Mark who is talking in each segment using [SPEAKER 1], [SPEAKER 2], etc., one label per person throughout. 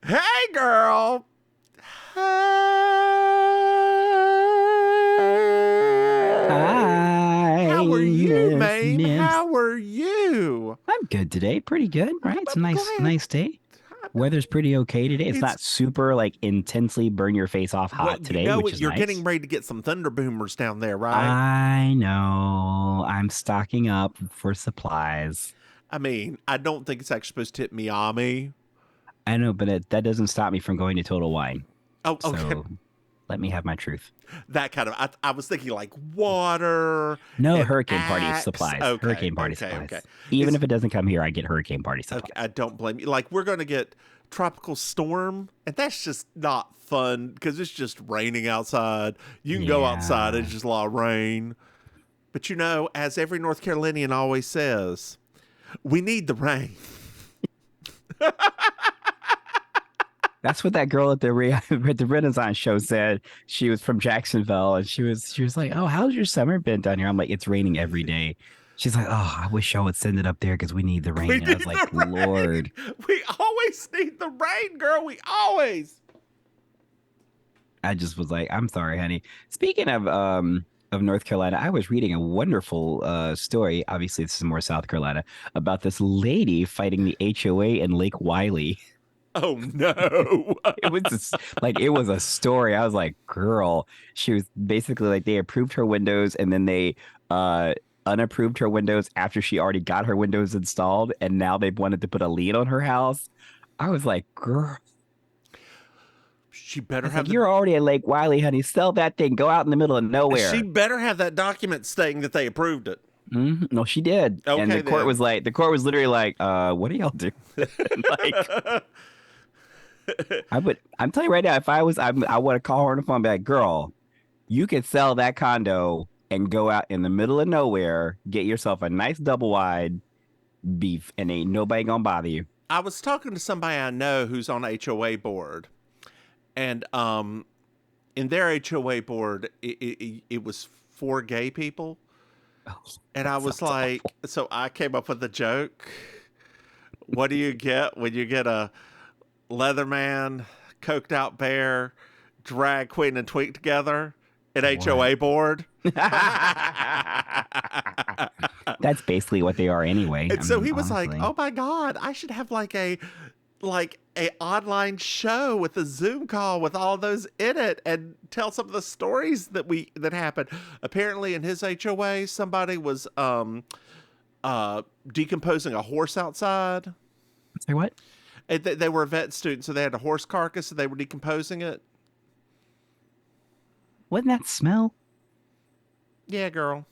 [SPEAKER 1] Hey, girl.
[SPEAKER 2] Hi,
[SPEAKER 1] How are you,
[SPEAKER 2] Miss
[SPEAKER 1] Maim?
[SPEAKER 2] Mims.
[SPEAKER 1] How are you?
[SPEAKER 2] I'm good today. Pretty good, right? It's a
[SPEAKER 1] I'm
[SPEAKER 2] nice,
[SPEAKER 1] glad.
[SPEAKER 2] nice day. Weather's pretty okay today. It's
[SPEAKER 1] It's
[SPEAKER 2] not super like intensely burn your face off
[SPEAKER 1] well,
[SPEAKER 2] hot
[SPEAKER 1] you
[SPEAKER 2] today,
[SPEAKER 1] know
[SPEAKER 2] which
[SPEAKER 1] it.
[SPEAKER 2] is
[SPEAKER 1] You're getting
[SPEAKER 2] nice.
[SPEAKER 1] ready to get some thunder boomers down there, right?
[SPEAKER 2] I know. I'm stocking up for supplies.
[SPEAKER 1] I mean, I don't think it's actually supposed to hit Miami.
[SPEAKER 2] I know, but that doesn't stop me from going to Total Wine.
[SPEAKER 1] Oh, okay.
[SPEAKER 2] So let me have my truth.
[SPEAKER 1] That kind of. I was thinking like water
[SPEAKER 2] No
[SPEAKER 1] and
[SPEAKER 2] hurricane party
[SPEAKER 1] axe.
[SPEAKER 2] supplies.
[SPEAKER 1] Okay,
[SPEAKER 2] Hurricane party
[SPEAKER 1] okay, okay.
[SPEAKER 2] supplies. Even
[SPEAKER 1] It's
[SPEAKER 2] if it doesn't come here, I get hurricane party
[SPEAKER 1] okay.
[SPEAKER 2] supplies.
[SPEAKER 1] I don't blame you. Like we're gonna get tropical storm, and that's just not fun because it's just raining outside. You can go outside;
[SPEAKER 2] Yeah.
[SPEAKER 1] it's just a lot of rain. But as every North Carolinian always says, we need the rain.
[SPEAKER 2] That's what that girl at the at the Renaissance show said. She was from Jacksonville, and she was like, "Oh, how's your summer been down here?" I'm like, "It's raining every day." She's like, "Oh, I wish I would send it up there because we need the
[SPEAKER 1] We
[SPEAKER 2] rain." And I
[SPEAKER 1] need
[SPEAKER 2] was like,
[SPEAKER 1] the
[SPEAKER 2] "Lord,
[SPEAKER 1] rain. We always need the rain, girl. We always.
[SPEAKER 2] I just was like, I'm sorry, honey." Speaking of North Carolina, I was reading a wonderful story. Obviously, this is more South Carolina about this lady fighting the HOA in Lake Wiley.
[SPEAKER 1] Oh no.
[SPEAKER 2] It was a story. I was like, girl, she was basically like they approved her windows and then they uh unapproved her windows after she already got her windows installed and now they wanted to put a lien on her house. I was like, girl,
[SPEAKER 1] She
[SPEAKER 2] I
[SPEAKER 1] better
[SPEAKER 2] was like,
[SPEAKER 1] have the
[SPEAKER 2] you're already at Lake Wiley, honey. Sell that thing. Go out in the middle of
[SPEAKER 1] she
[SPEAKER 2] nowhere.
[SPEAKER 1] better have that document saying that they approved it.
[SPEAKER 2] No, she did. And
[SPEAKER 1] Okay then.
[SPEAKER 2] the court was literally like, what are y'all doing? Like, I'm telling you right now, if I would have called her on the phone and be like, girl, you could sell that condo and go out in the middle of nowhere, get yourself a nice double wide beef, and ain't nobody gonna bother you.
[SPEAKER 1] I was talking to somebody I know who's on HOA board, and in their HOA board, it was for gay people,
[SPEAKER 2] Oh,
[SPEAKER 1] and I
[SPEAKER 2] that
[SPEAKER 1] was
[SPEAKER 2] sounds
[SPEAKER 1] like,
[SPEAKER 2] awful.
[SPEAKER 1] so I came up with a joke. What do you get when you get a Leatherman, coked out bear, drag queen, and tweak together at
[SPEAKER 2] What?
[SPEAKER 1] HOA board?
[SPEAKER 2] That's basically what they are anyway.
[SPEAKER 1] And
[SPEAKER 2] I
[SPEAKER 1] so
[SPEAKER 2] mean,
[SPEAKER 1] he was like,
[SPEAKER 2] honestly.
[SPEAKER 1] "Oh my god, I should have like a online show with a Zoom call with all those in it and tell some of the stories that happened." Apparently, in his HOA, somebody was decomposing a horse outside.
[SPEAKER 2] Say what?
[SPEAKER 1] They were a vet student, so they had a horse carcass and they were decomposing it.
[SPEAKER 2] Wouldn't that smell?
[SPEAKER 1] Yeah, girl.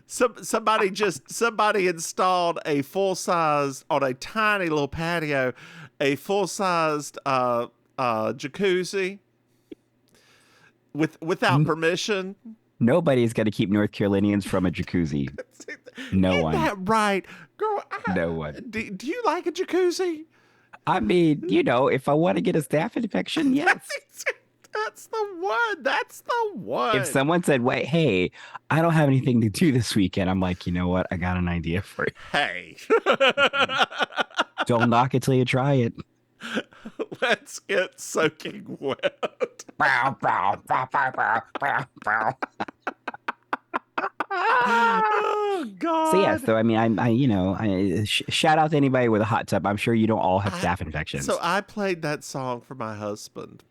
[SPEAKER 1] Somebody installed a full size on a tiny little patio, a full sized jacuzzi without
[SPEAKER 2] N-
[SPEAKER 1] permission.
[SPEAKER 2] Nobody's gonna keep North Carolinians from a jacuzzi. No
[SPEAKER 1] Isn't
[SPEAKER 2] one.
[SPEAKER 1] that right, girl?
[SPEAKER 2] No one.
[SPEAKER 1] Do you like a jacuzzi?
[SPEAKER 2] I mean, if I want to get a staph infection, yes.
[SPEAKER 1] That's the one. That's the
[SPEAKER 2] If
[SPEAKER 1] one.
[SPEAKER 2] someone said, "Wait, hey, I don't have anything to do this weekend," I'm like, you know what? I got an idea for
[SPEAKER 1] Hey.
[SPEAKER 2] you. Don't knock it till you try it.
[SPEAKER 1] Let's get soaking wet.
[SPEAKER 2] Bow, bow, bow, bow, bow, bow, bow.
[SPEAKER 1] Oh
[SPEAKER 2] So yeah,
[SPEAKER 1] God.
[SPEAKER 2] so I mean, shout out to anybody with a hot tub. I'm sure you don't all have
[SPEAKER 1] I
[SPEAKER 2] staph
[SPEAKER 1] so
[SPEAKER 2] infections.
[SPEAKER 1] I played that song for my husband.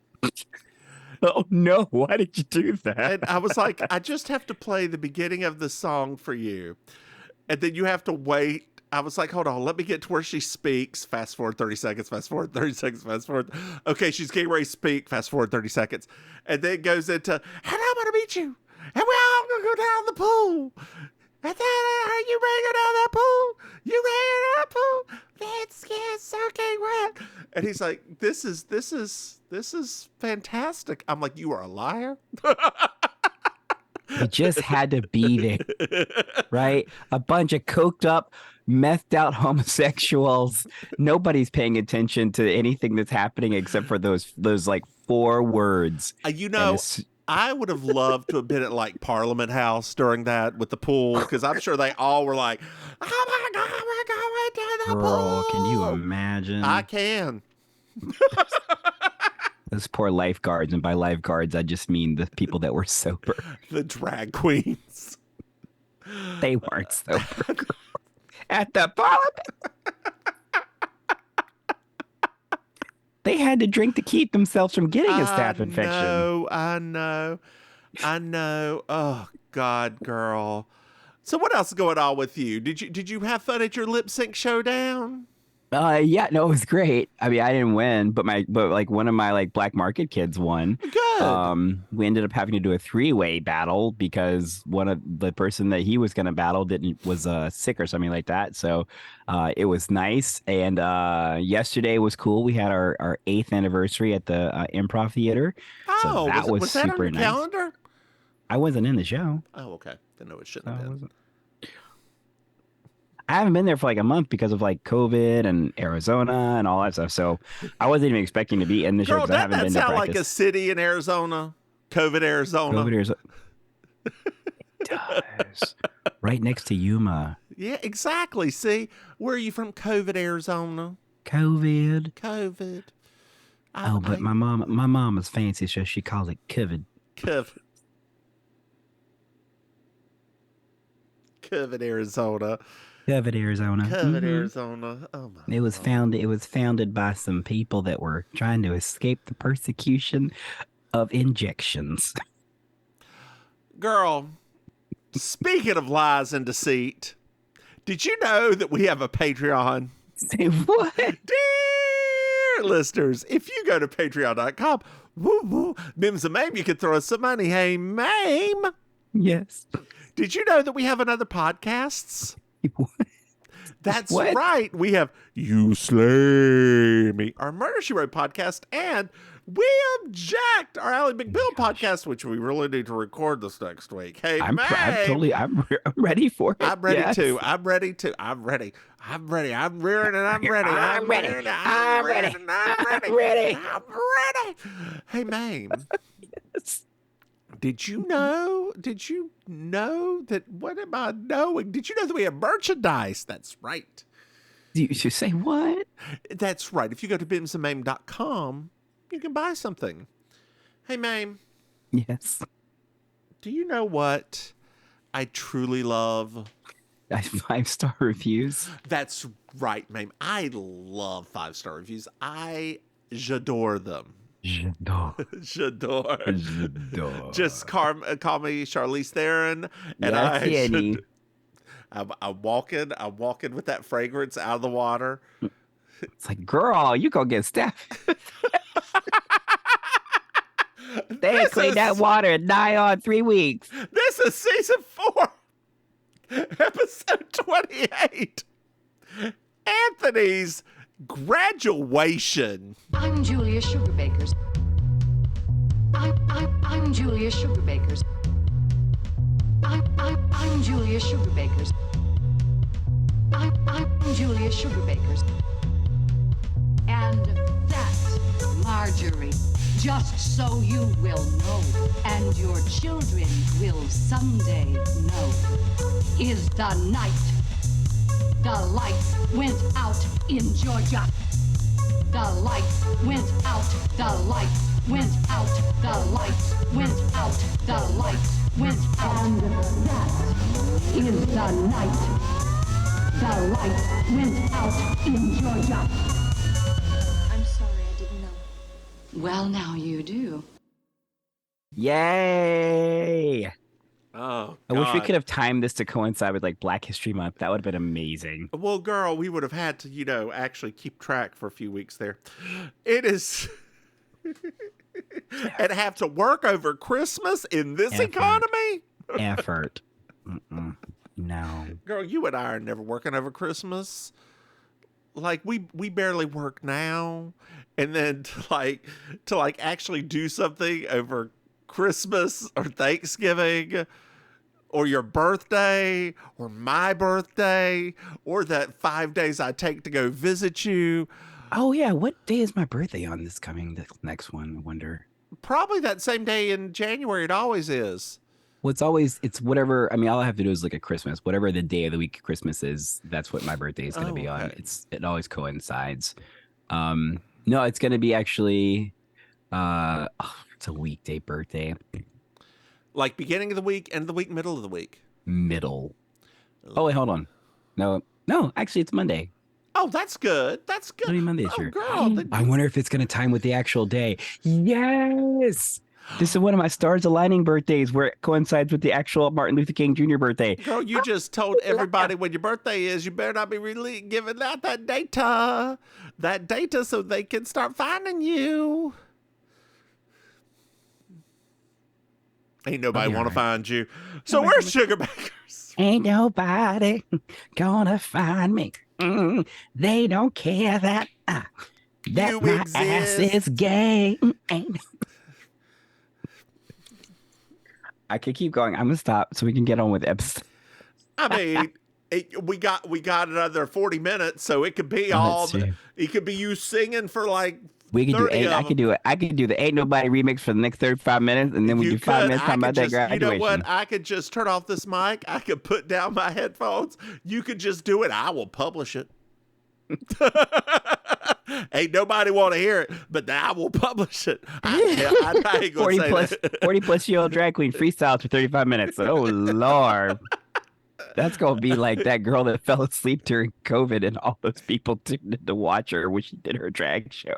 [SPEAKER 2] Oh no! Why did you do that?
[SPEAKER 1] And I was like, I just have to play the beginning of the song for you. And then you have to wait. I was like, hold on, let me get to where she speaks. Fast forward 30 seconds, fast forward 30 seconds, fast forward. Okay, she's getting ready to speak. Fast forward 30 seconds. And then it goes into, and I'm going to meet you. And we all going to go down the pool. And then you ready to go down that pool? You ready to go down that pool? Let's get soaking wet. And he's like, this is fantastic. I'm like, you are a liar.
[SPEAKER 2] It just had to be there, right? A bunch of coked up, methed out homosexuals. Nobody's paying attention to anything that's happening except for those like four words.
[SPEAKER 1] You
[SPEAKER 2] And
[SPEAKER 1] know, I would have loved to have been at like Parliament House during that with the pool because I'm sure they all were like, "Oh my god, we're going the
[SPEAKER 2] Girl, can you
[SPEAKER 1] pool.
[SPEAKER 2] imagine?
[SPEAKER 1] I can.
[SPEAKER 2] Those poor lifeguards, and by lifeguards, I just mean the people that were sober.
[SPEAKER 1] The drag queens.
[SPEAKER 2] They weren't sober. Girl. At the Parliament, they had to drink to keep themselves from getting a staph infection.
[SPEAKER 1] I know. Oh God, girl. So what else is going on with you? Did you have fun at your lip sync showdown?
[SPEAKER 2] Yeah, no, it was great. I mean, I didn't win, but like one of my like black market kids won.
[SPEAKER 1] Good.
[SPEAKER 2] We ended up having to do a three-way battle because one of the person that he was going to battle was sick or something like that. So, it was nice. And yesterday was cool. We had our 8th anniversary at the Improv Theater, so
[SPEAKER 1] Oh,
[SPEAKER 2] that was
[SPEAKER 1] was that on
[SPEAKER 2] super
[SPEAKER 1] your
[SPEAKER 2] nice.
[SPEAKER 1] calendar?
[SPEAKER 2] I wasn't in the show,
[SPEAKER 1] Oh, okay. Didn't know it
[SPEAKER 2] so
[SPEAKER 1] shouldn't
[SPEAKER 2] I
[SPEAKER 1] have been.
[SPEAKER 2] wasn't. I haven't been there for like a month because of like COVID and Arizona and all that stuff. So I wasn't even expecting to be in the show
[SPEAKER 1] Girl,
[SPEAKER 2] because I
[SPEAKER 1] doesn't
[SPEAKER 2] haven't
[SPEAKER 1] that
[SPEAKER 2] been to
[SPEAKER 1] sound like a
[SPEAKER 2] practice.
[SPEAKER 1] city in Arizona? COVID, Arizona.
[SPEAKER 2] COVID is it does. Right next to Yuma.
[SPEAKER 1] Yeah, exactly. See, where are you from? COVID, Arizona.
[SPEAKER 2] COVID.
[SPEAKER 1] COVID.
[SPEAKER 2] Oh, but my mom is fancy, so she calls it COVID.
[SPEAKER 1] COVID. COVID, Arizona.
[SPEAKER 2] COVID, Arizona.
[SPEAKER 1] COVID, Arizona. Oh my.
[SPEAKER 2] It was founded by some people that were trying to escape the persecution of injections.
[SPEAKER 1] Girl, speaking of lies and deceit, did you know that we have a Patreon?
[SPEAKER 2] Say what?
[SPEAKER 1] Dear listeners, if you go to patreon.com, Mims and Maim, you can throw us some money. Hey, Maim,
[SPEAKER 2] Yes.
[SPEAKER 1] did you know that we have another podcasts?
[SPEAKER 2] What?
[SPEAKER 1] That's
[SPEAKER 2] What?
[SPEAKER 1] right. We have You Slay Me, our Murder, She Wrote podcast, and We Object, our Ally McBeal podcast, which we really need to record this next week. Hey,
[SPEAKER 2] I'm
[SPEAKER 1] Maim.
[SPEAKER 2] I'm ready for it.
[SPEAKER 1] I'm ready
[SPEAKER 2] Yes.
[SPEAKER 1] too. I'm ready. I'm ready. I'm ready. I'm rearing and I'm ready.
[SPEAKER 2] I'm ready.
[SPEAKER 1] I'm ready.
[SPEAKER 2] I'm ready.
[SPEAKER 1] I'm ready. Hey, Maim,
[SPEAKER 2] Yes.
[SPEAKER 1] did you know that, what am I knowing? Did you know that we have merchandise? That's right.
[SPEAKER 2] You should say what?
[SPEAKER 1] That's right. If you go to bimsandmaim.com, you can buy something. Hey, Maim,
[SPEAKER 2] Yes.
[SPEAKER 1] do you know what I truly love?
[SPEAKER 2] 5-star reviews.
[SPEAKER 1] That's right, Maim. I love 5-star reviews. J'adore them.
[SPEAKER 2] J'adore.
[SPEAKER 1] J'adore.
[SPEAKER 2] J'adore.
[SPEAKER 1] Just call me Charlize Theron, and
[SPEAKER 2] Yes, Jenny.
[SPEAKER 1] I'm walking with that fragrance out of the water.
[SPEAKER 2] It's like, girl, you gonna get staff. They ain't cleaned that water in nigh on 3 weeks.
[SPEAKER 1] This is season 4, episode 28. Anthony's graduation.
[SPEAKER 3] I'm Julia Sugarbakers. I'm Julia Sugarbakers. I'm Julia Sugarbakers. I'm Julia Sugarbakers. And that's Marjorie. Just so you will know, and your children will someday know, is the night the lights went out in Georgia. The lights went out. The lights went out. The lights went out. The lights went out. And that is the night the lights went out in Georgia.
[SPEAKER 4] I'm sorry, I didn't know.
[SPEAKER 3] Well, now you do.
[SPEAKER 2] Yay!
[SPEAKER 1] Oh,
[SPEAKER 2] I wish we
[SPEAKER 1] God.
[SPEAKER 2] could have timed this to coincide with like Black History Month. That would have been amazing.
[SPEAKER 1] Well, girl, we would have had to, actually keep track for a few weeks there. It is. And have to work over Christmas in this
[SPEAKER 2] Effort.
[SPEAKER 1] economy?
[SPEAKER 2] Effort. Mm-mm. No.
[SPEAKER 1] Girl, you and I are never working over Christmas. Like we barely work now, and then to actually do something over Christmas or Thanksgiving or your birthday or my birthday or that 5 days I take to go visit you.
[SPEAKER 2] Oh yeah, what day is my birthday on this next one? I wonder.
[SPEAKER 1] Probably that same day in January. It always is.
[SPEAKER 2] Well, it's whatever. I mean, all I have to do is look at Christmas. Whatever the day of the week Christmas is, that's what my birthday is going to be on.
[SPEAKER 1] Okay.
[SPEAKER 2] It always coincides. No, it's going to be actually it's a weekday birthday.
[SPEAKER 1] Like beginning of the week, end of the week, middle of the week.
[SPEAKER 2] Middle. Oh wait, hold on. No, actually, it's Monday.
[SPEAKER 1] Oh, that's good. That's good.
[SPEAKER 2] It'll be Monday this
[SPEAKER 1] oh,
[SPEAKER 2] year.
[SPEAKER 1] girl.
[SPEAKER 2] I wonder if it's going to time with the actual day. Yes. This is one of my stars aligning birthdays where it coincides with the actual Martin Luther King Jr. birthday.
[SPEAKER 1] Girl, you just told everybody when your birthday is. You better not be really giving out that data. That data so they can start finding you. Ain't nobody want to find you. So where's Sugar Bakers?
[SPEAKER 2] Ain't nobody gonna find me. They don't care that
[SPEAKER 1] You
[SPEAKER 2] my
[SPEAKER 1] exist.
[SPEAKER 2] ass is gay. Ain't I could keep going. I'm gonna stop so we can get on with episode.
[SPEAKER 1] I mean, we got another 40 minutes, so it could be it could be you singing for like.
[SPEAKER 2] We could do
[SPEAKER 1] 30
[SPEAKER 2] eight.
[SPEAKER 1] of
[SPEAKER 2] I could do it. I could do the Ain't Nobody remix for the next 35 minutes, and then we do 5 minutes talking about that graduation.
[SPEAKER 1] You know what? I could just turn off this mic. I could put down my headphones. You could just do it. I will publish it. Ain't nobody want to hear it, but I will publish it. I ain't gonna
[SPEAKER 2] 40
[SPEAKER 1] say
[SPEAKER 2] plus
[SPEAKER 1] that.
[SPEAKER 2] 40 plus year old drag queen freestyles for 35 minutes. Oh Lord. That's gonna be like that girl that fell asleep during COVID and all those people tuned in to watch her when she did her drag show.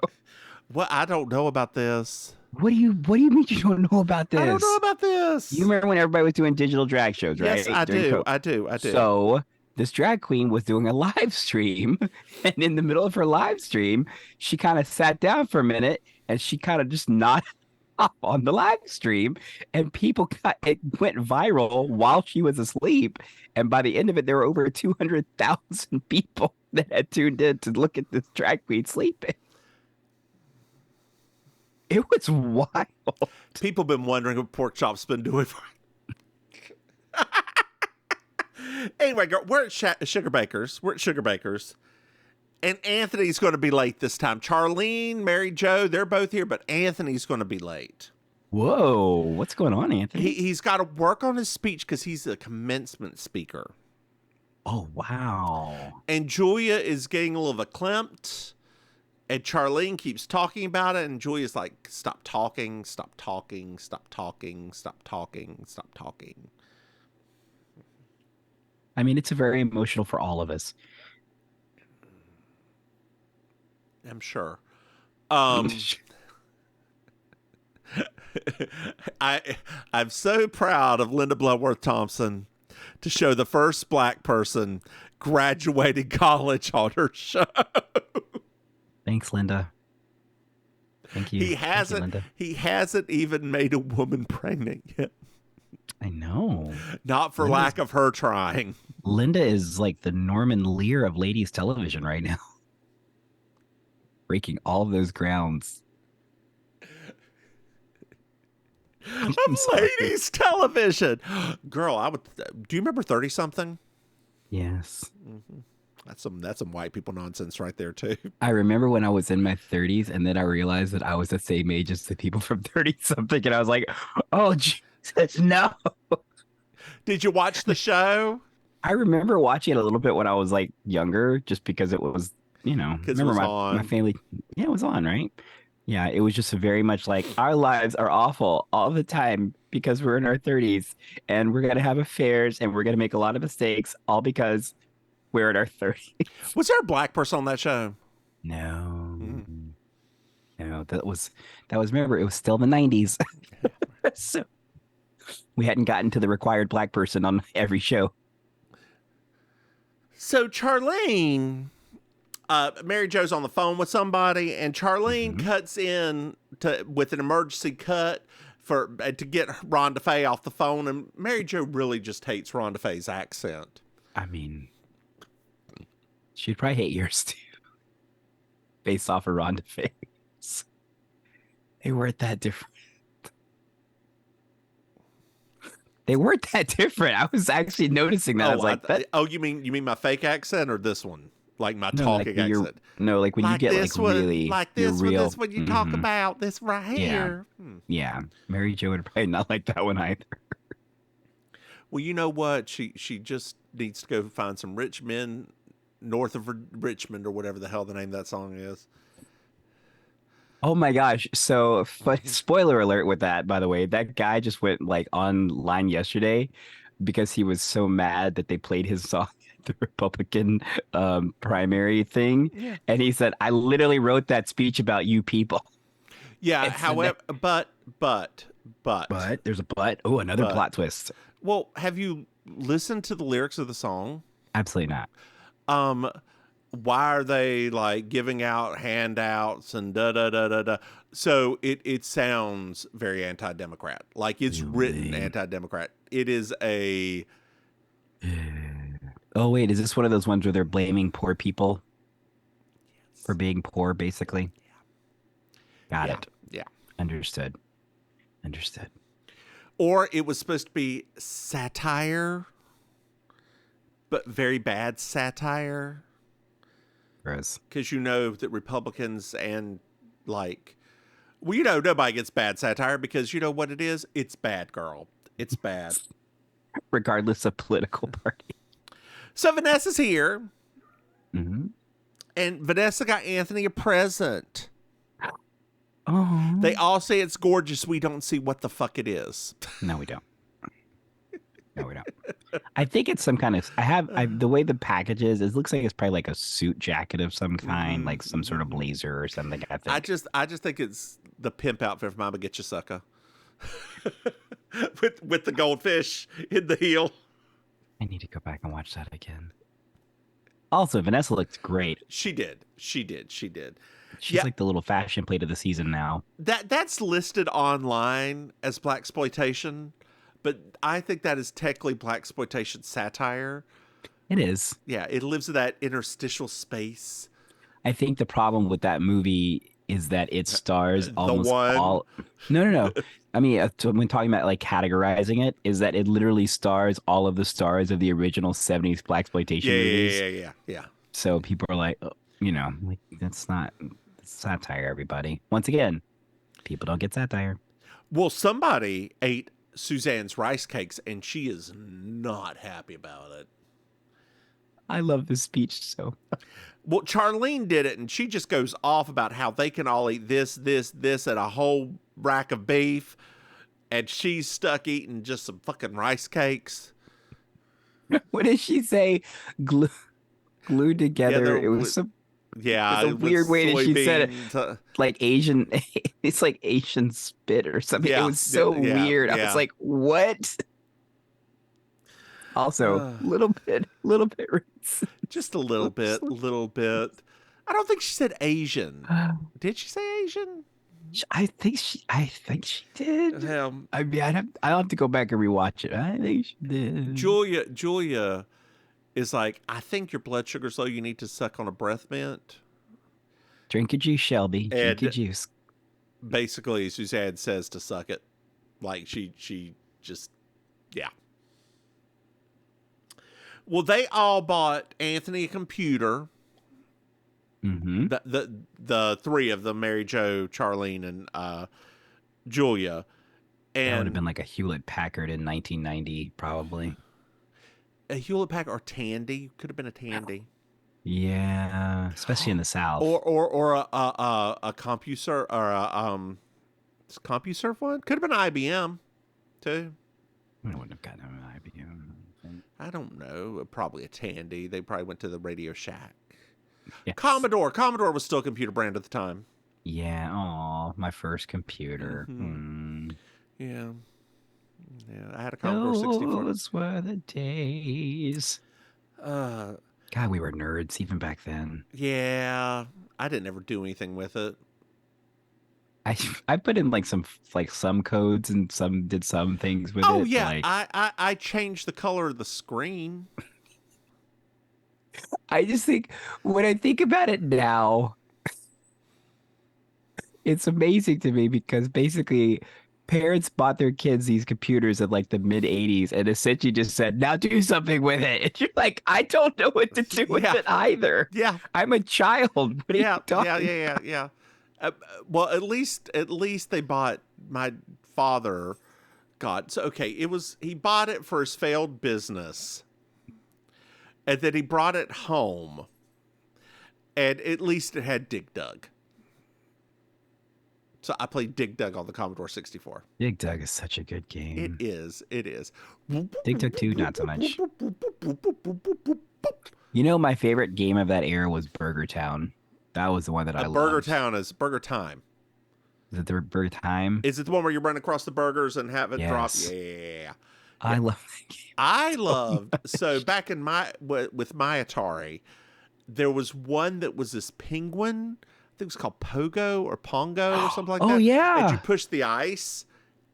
[SPEAKER 1] Well, I don't know about this.
[SPEAKER 2] What do you mean you don't know about this?
[SPEAKER 1] I don't know about this.
[SPEAKER 2] You remember when everybody was doing digital drag shows, right?
[SPEAKER 1] Yes, I
[SPEAKER 2] During
[SPEAKER 1] do.
[SPEAKER 2] COVID.
[SPEAKER 1] I do.
[SPEAKER 2] So this drag queen was doing a live stream, and in the middle of her live stream, she kind of sat down for a minute and she kind of just nodded off on the live stream, and it went viral while she was asleep. And by the end of it, there were over 200,000 people that had tuned in to look at this drag queen sleeping. It was wild.
[SPEAKER 1] People been wondering what Pork Chop's been doing. Anyway, girl, we're at Sugar Bakers. And Anthony's going to be late this time. Charlene, Mary Jo, they're both here, but Anthony's going to be late.
[SPEAKER 2] Whoa, what's going on, Anthony?
[SPEAKER 1] He's got to work on his speech because he's a commencement speaker.
[SPEAKER 2] Oh, wow.
[SPEAKER 1] And Julia is getting a little verklempt. And Charlene keeps talking about it, and Julia's like, stop talking, stop talking, stop talking, stop talking, stop talking.
[SPEAKER 2] I mean, it's very emotional for all of us.
[SPEAKER 1] I'm sure. I'm so proud of Linda Bloodworth Thompson to show the first black person graduating college on her show.
[SPEAKER 2] Thanks, Linda. Thank you.
[SPEAKER 1] He hasn't even made a woman pregnant yet.
[SPEAKER 2] I know.
[SPEAKER 1] Not for lack of her trying.
[SPEAKER 2] Linda is like the Norman Lear of ladies television right now. Breaking all of those grounds.
[SPEAKER 1] Of ladies television. Girl, do you remember 30 something?
[SPEAKER 2] Yes.
[SPEAKER 1] Mm-hmm. That's some white people nonsense right there too.
[SPEAKER 2] I remember when I was in my 30s, and then I realized that I was the same age as the people from 30 something, and I was like, oh Jesus, no.
[SPEAKER 1] Did you watch the show?
[SPEAKER 2] I remember watching it a little bit when I was like younger, just because it was, remember my family. Yeah, it was on, right? Yeah, it was just very much like our lives are awful all the time because we're in our 30s and we're going to have affairs and we're going to make a lot of mistakes all because we're in our 30s.
[SPEAKER 1] Was there a black person on that show?
[SPEAKER 2] No. No, that was remember, it was still the 90s. So we hadn't gotten to the required black person on every show.
[SPEAKER 1] So Charlene, Mary Jo's on the phone with somebody, and Charlene cuts in with an emergency cut to get Rhonda Faye off the phone, and Mary Jo really just hates Rhonda Faye's accent.
[SPEAKER 2] I mean, she'd probably hate yours too, based off of Rhonda Faye's. They weren't that different. They weren't that different. I was actually noticing that. I was like,
[SPEAKER 1] you mean my fake accent or this one? Like my talking accent?
[SPEAKER 2] No, like when you get like really
[SPEAKER 1] this one you talk about this right here.
[SPEAKER 2] Yeah. Mary Jo would probably not like that one either.
[SPEAKER 1] Well, you know what? She just needs to go find some rich men north of Richmond or whatever the hell the name of that song is.
[SPEAKER 2] Oh my gosh. So, spoiler alert with that, by the way, that guy just went like online yesterday because he was so mad that they played his song at the Republican primary thing.
[SPEAKER 1] Yeah.
[SPEAKER 2] And he said, I literally wrote that speech about you people.
[SPEAKER 1] Yeah.
[SPEAKER 2] It's
[SPEAKER 1] However, but
[SPEAKER 2] But there's a but. Oh, another
[SPEAKER 1] But.
[SPEAKER 2] plot twist.
[SPEAKER 1] Well, have you listened to the lyrics of the song?
[SPEAKER 2] Absolutely not.
[SPEAKER 1] Why are they like giving out handouts and da da da da da? So it sounds very anti-democrat. Like it's written anti-democrat. It is a.
[SPEAKER 2] Oh, wait. Is this one of those ones where they're blaming poor people for being poor, basically? Got it.
[SPEAKER 1] Yeah.
[SPEAKER 2] Understood. Understood.
[SPEAKER 1] Or it was supposed to be satire, but very bad satire.
[SPEAKER 2] Gross.
[SPEAKER 1] Because you know that Republicans and like, well, you know, nobody gets bad satire because you know what it is? It's bad, girl. It's bad.
[SPEAKER 2] Regardless of political party.
[SPEAKER 1] So Vanessa's here.
[SPEAKER 2] Mm-hmm.
[SPEAKER 1] And Vanessa got Anthony a present.
[SPEAKER 2] Oh.
[SPEAKER 1] They all say it's gorgeous. We don't see what the fuck it is.
[SPEAKER 2] No, we don't. No, we don't. I think it's some kind of. The way the package is. It looks like it's probably like a suit jacket of some kind, like some sort of blazer or something. I think.
[SPEAKER 1] I just think it's the pimp outfit from Mama Get You Sucker, with the goldfish in the heel.
[SPEAKER 2] I need to go back and watch that again. Also, Vanessa looks great.
[SPEAKER 1] She did. She's
[SPEAKER 2] like the little fashion plate of the season now.
[SPEAKER 1] That's listed online as blaxploitation, but I think that is technically blaxploitation satire.
[SPEAKER 2] It is.
[SPEAKER 1] Yeah, it lives in that interstitial space.
[SPEAKER 2] I think the problem with that movie is that it stars almost
[SPEAKER 1] one.
[SPEAKER 2] all. No. I mean, when talking about like categorizing it, is that it literally stars all of the stars of the original 70s blaxploitation movies.
[SPEAKER 1] Yeah.
[SPEAKER 2] So people are like, oh, like that's not satire, everybody. Once again, people don't get satire.
[SPEAKER 1] Well, somebody ate Suzanne's rice cakes, and she is not happy about it.
[SPEAKER 2] I love this speech so.
[SPEAKER 1] Well, Charlene did it, and she just goes off about how they can all eat this, and a whole rack of beef, and she's stuck eating just some fucking rice cakes.
[SPEAKER 2] What did she say? Glued together. It was some.
[SPEAKER 1] Yeah,
[SPEAKER 2] it's a weird way that she said it. Like Asian, it's like Asian spit or something.
[SPEAKER 1] Yeah,
[SPEAKER 2] it was so weird. I was like, what? Also, little bit racist.
[SPEAKER 1] Just a little bit. I don't think she said Asian. Did she say Asian?
[SPEAKER 2] I think she did. I mean, I'll have to go back and rewatch it. I think she did.
[SPEAKER 1] Julia is like, I think your blood sugar's low. You need to suck on a breath mint.
[SPEAKER 2] Drink a juice, Shelby. Drink a juice.
[SPEAKER 1] Basically, Suzanne says to suck it. Like she just, yeah. Well, they all bought Anthony a computer.
[SPEAKER 2] Mm-hmm.
[SPEAKER 1] The three of them, Mary Jo, Charlene, and Julia. And
[SPEAKER 2] that would have been like a Hewlett Packard in 1990, probably.
[SPEAKER 1] A Hewlett Packard or Tandy. Could have been a Tandy.
[SPEAKER 2] Yeah, especially in the South.
[SPEAKER 1] Or a CompuServe or a CompuServe one. Could have been IBM too.
[SPEAKER 2] I wouldn't have gotten an IBM.
[SPEAKER 1] I don't know. Probably a Tandy. They probably went to the Radio Shack.
[SPEAKER 2] Yes.
[SPEAKER 1] Commodore. Commodore was still a computer brand at the time.
[SPEAKER 2] Yeah. Oh, my first computer.
[SPEAKER 1] Mm-hmm. Yeah. I had a Commodore 64.
[SPEAKER 2] Those were the days. God, we were nerds even back then.
[SPEAKER 1] Yeah, I didn't ever do anything with it.
[SPEAKER 2] I put in some codes and did some things with it.
[SPEAKER 1] Oh yeah, I changed the color of the screen.
[SPEAKER 2] I just think when I think about it now, it's amazing to me because basically parents bought their kids these computers in like the mid 80s and essentially just said, now do something with it. And you're like, I don't know what to do with it either. Yeah. I'm a child. What are you talking
[SPEAKER 1] about? Well, at least they bought my father God. So, okay, he bought it for his failed business. And then he brought it home. And at least it had Dig Dug. So I played Dig Dug on the Commodore 64.
[SPEAKER 2] Dig Dug is such a good
[SPEAKER 1] It
[SPEAKER 2] game.
[SPEAKER 1] is. It is.
[SPEAKER 2] Dig Dug 2, not so much. You know, my favorite game of that era was Burger Town. That was the one that I loved.
[SPEAKER 1] Burger Town is Burger Time.
[SPEAKER 2] Is it the Burger Time?
[SPEAKER 1] Is it the one where you run across the burgers and have it drop?
[SPEAKER 2] Yes.
[SPEAKER 1] Yeah.
[SPEAKER 2] I love that game.
[SPEAKER 1] I loved, so back in with my Atari, there was one that was this penguin. I think it was called Pogo or Pongo or something like that.
[SPEAKER 2] Oh, yeah.
[SPEAKER 1] And you push the ice.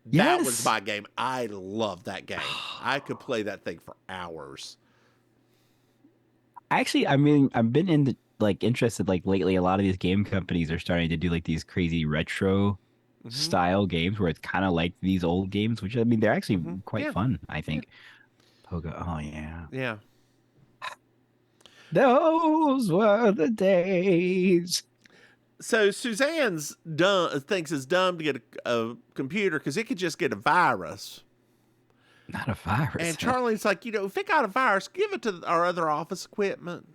[SPEAKER 1] That
[SPEAKER 2] Yes.
[SPEAKER 1] was my game. I loved that game. I could play that thing for hours.
[SPEAKER 2] Actually, I mean, I've been interested lately. A lot of these game companies are starting to do like these crazy retro style games where it's kind of like these old games, which I mean, they're actually quite fun, I think. Pogo. Oh, yeah.
[SPEAKER 1] Yeah.
[SPEAKER 2] Those were the days.
[SPEAKER 1] So Suzanne's thinks it's dumb to get a computer because it could just get a virus.
[SPEAKER 2] Not a virus.
[SPEAKER 1] And Charlie's like, if it got a virus, give it to our other office equipment.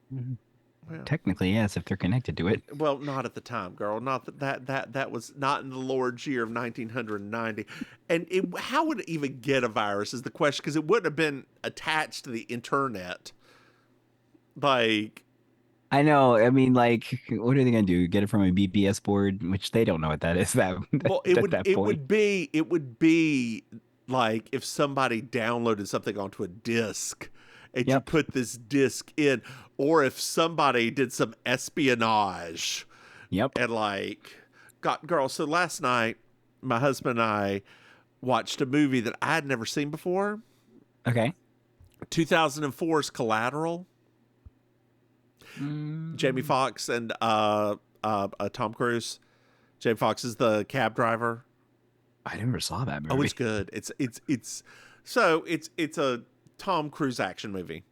[SPEAKER 1] Well,
[SPEAKER 2] technically, yes, if they're connected to it.
[SPEAKER 1] Well, not at the time, girl. Not that was not in the Lord's year of 1990. And how would it even get a virus is the question, because it wouldn't have been attached to the internet. Like,
[SPEAKER 2] I know. I mean, like, what are they going to do? Get it from a BBS board, which they don't know what that is. It
[SPEAKER 1] would be like if somebody downloaded something onto a disc and you put this disc in, or if somebody did some espionage.
[SPEAKER 2] Yep.
[SPEAKER 1] And girl. So last night, my husband and I watched a movie that I had never seen before.
[SPEAKER 2] Okay.
[SPEAKER 1] 2004's Collateral. Jamie Foxx and Tom Cruise. Jamie Foxx is the cab driver.
[SPEAKER 2] I never saw that movie.
[SPEAKER 1] Oh, it's good. It's a Tom Cruise action movie.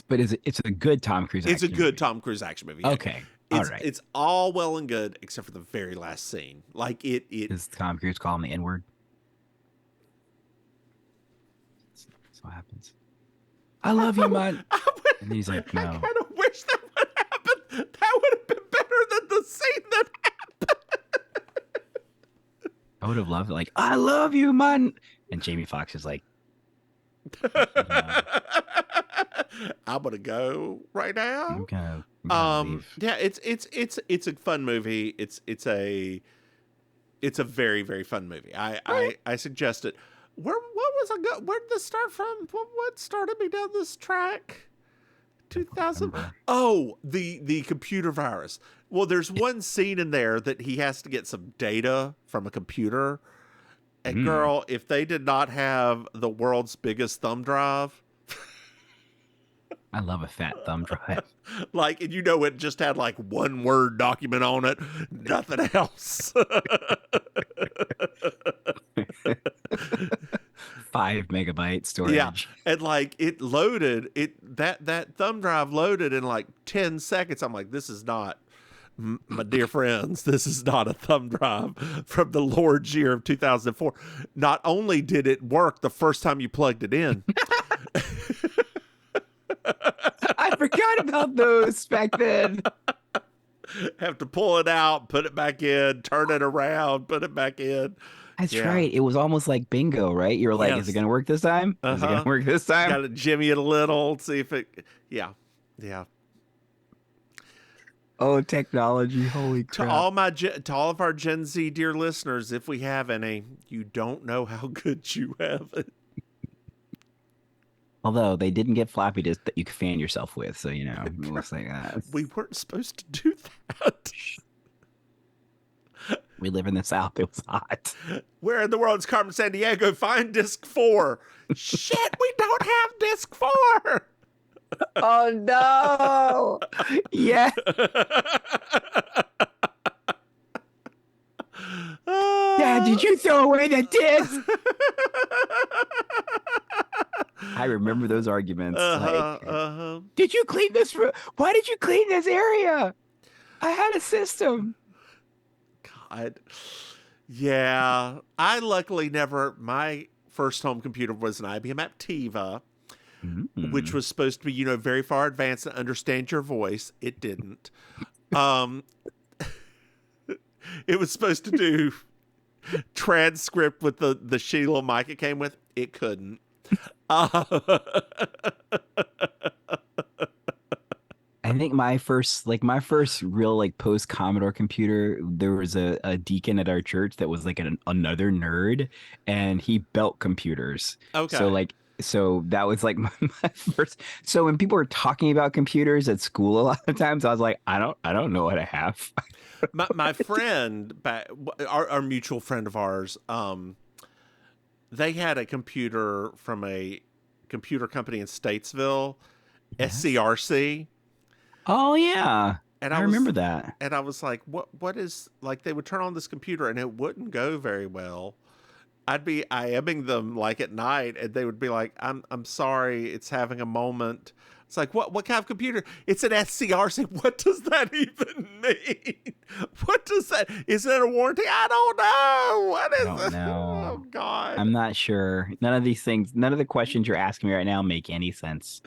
[SPEAKER 2] But it's a good Tom Cruise action
[SPEAKER 1] movie. It's a good
[SPEAKER 2] movie.
[SPEAKER 1] Tom Cruise action movie.
[SPEAKER 2] Okay. All right.
[SPEAKER 1] It's all well and good except for the very last scene. Like it
[SPEAKER 2] Does Tom Cruise call him the N-word? That's what happens. I love you, man. And he's like, no.
[SPEAKER 1] I kind of wish that would happen. That would have been better than the scene that happened.
[SPEAKER 2] I would have loved it. Like, I love you, man. And Jamie Foxx is like,
[SPEAKER 1] I'm gonna go right now.
[SPEAKER 2] I'm gonna leave.
[SPEAKER 1] Yeah, it's a fun movie. It's a very, very fun movie. I suggest it. What was I go? Where did this start from? What started me down this track? 2000. Oh, the computer virus. Well, there's one scene in there that he has to get some data from a computer. And girl, if they did not have the world's biggest thumb drive.
[SPEAKER 2] I love a fat thumb drive.
[SPEAKER 1] And it just had one Word document on it, nothing else.
[SPEAKER 2] 5 megabyte storage.
[SPEAKER 1] Yeah, and it loaded that thumb drive loaded in 10 seconds. I'm like, this is not, my dear friends, this is not a thumb drive from the Lord's year of 2004. Not only did it work the first time you plugged it in.
[SPEAKER 2] I forgot about those back then.
[SPEAKER 1] Have to pull it out, put it back in, turn it around, put it back in.
[SPEAKER 2] That's right. It was almost like bingo, right? You were like, is it going to work this time? Is it going to work this time?
[SPEAKER 1] Got to jimmy it a little, see if it, yeah.
[SPEAKER 2] Oh, technology. Holy crap.
[SPEAKER 1] To all of our Gen Z dear listeners, if we have any, you don't know how good you have it.
[SPEAKER 2] Although they didn't get floppy disks that you could fan yourself with, so it looks like that.
[SPEAKER 1] We weren't supposed to do that.
[SPEAKER 2] We live in the South. It was hot.
[SPEAKER 1] Where in the world is Carmen Sandiego? Find disc 4. Shit, we don't have disc 4.
[SPEAKER 2] Oh no! Yeah. Dad, did you throw away the disc? I remember those arguments. Did you clean this room? Why did you clean this area? I had a system.
[SPEAKER 1] God. Yeah. I luckily never, my first home computer was an IBM Aptiva, which
[SPEAKER 2] Mm.
[SPEAKER 1] was supposed to be, very far advanced and understand your voice. It didn't. Um, it was supposed to do transcript with the shitty little mic it came with. It couldn't. Uh,
[SPEAKER 2] I think my first real like post Commodore computer, there was a deacon at our church that was like another nerd, and he built computers. So
[SPEAKER 1] okay.
[SPEAKER 2] like so that was like my first. So when people were talking about computers at school, a lot of times I was like, I don't know what I have.
[SPEAKER 1] My friend, our mutual friend of ours, they had a computer from a computer company in Statesville,
[SPEAKER 2] Yes.
[SPEAKER 1] SCRC,
[SPEAKER 2] Oh yeah,
[SPEAKER 1] and
[SPEAKER 2] I remember that.
[SPEAKER 1] I was like, what is, like, they would turn on this computer and it wouldn't go very well. I'd be IMing them like at night, and they would be like, I'm sorry, it's having a moment. It's like, what kind of computer? It's an SCRC. What does that even mean? What does that? Is it a warranty? I don't know. What
[SPEAKER 2] I
[SPEAKER 1] is
[SPEAKER 2] don't
[SPEAKER 1] it? Oh
[SPEAKER 2] know.
[SPEAKER 1] God.
[SPEAKER 2] I'm not sure. None of these things, none of the questions you're asking me right now make any sense.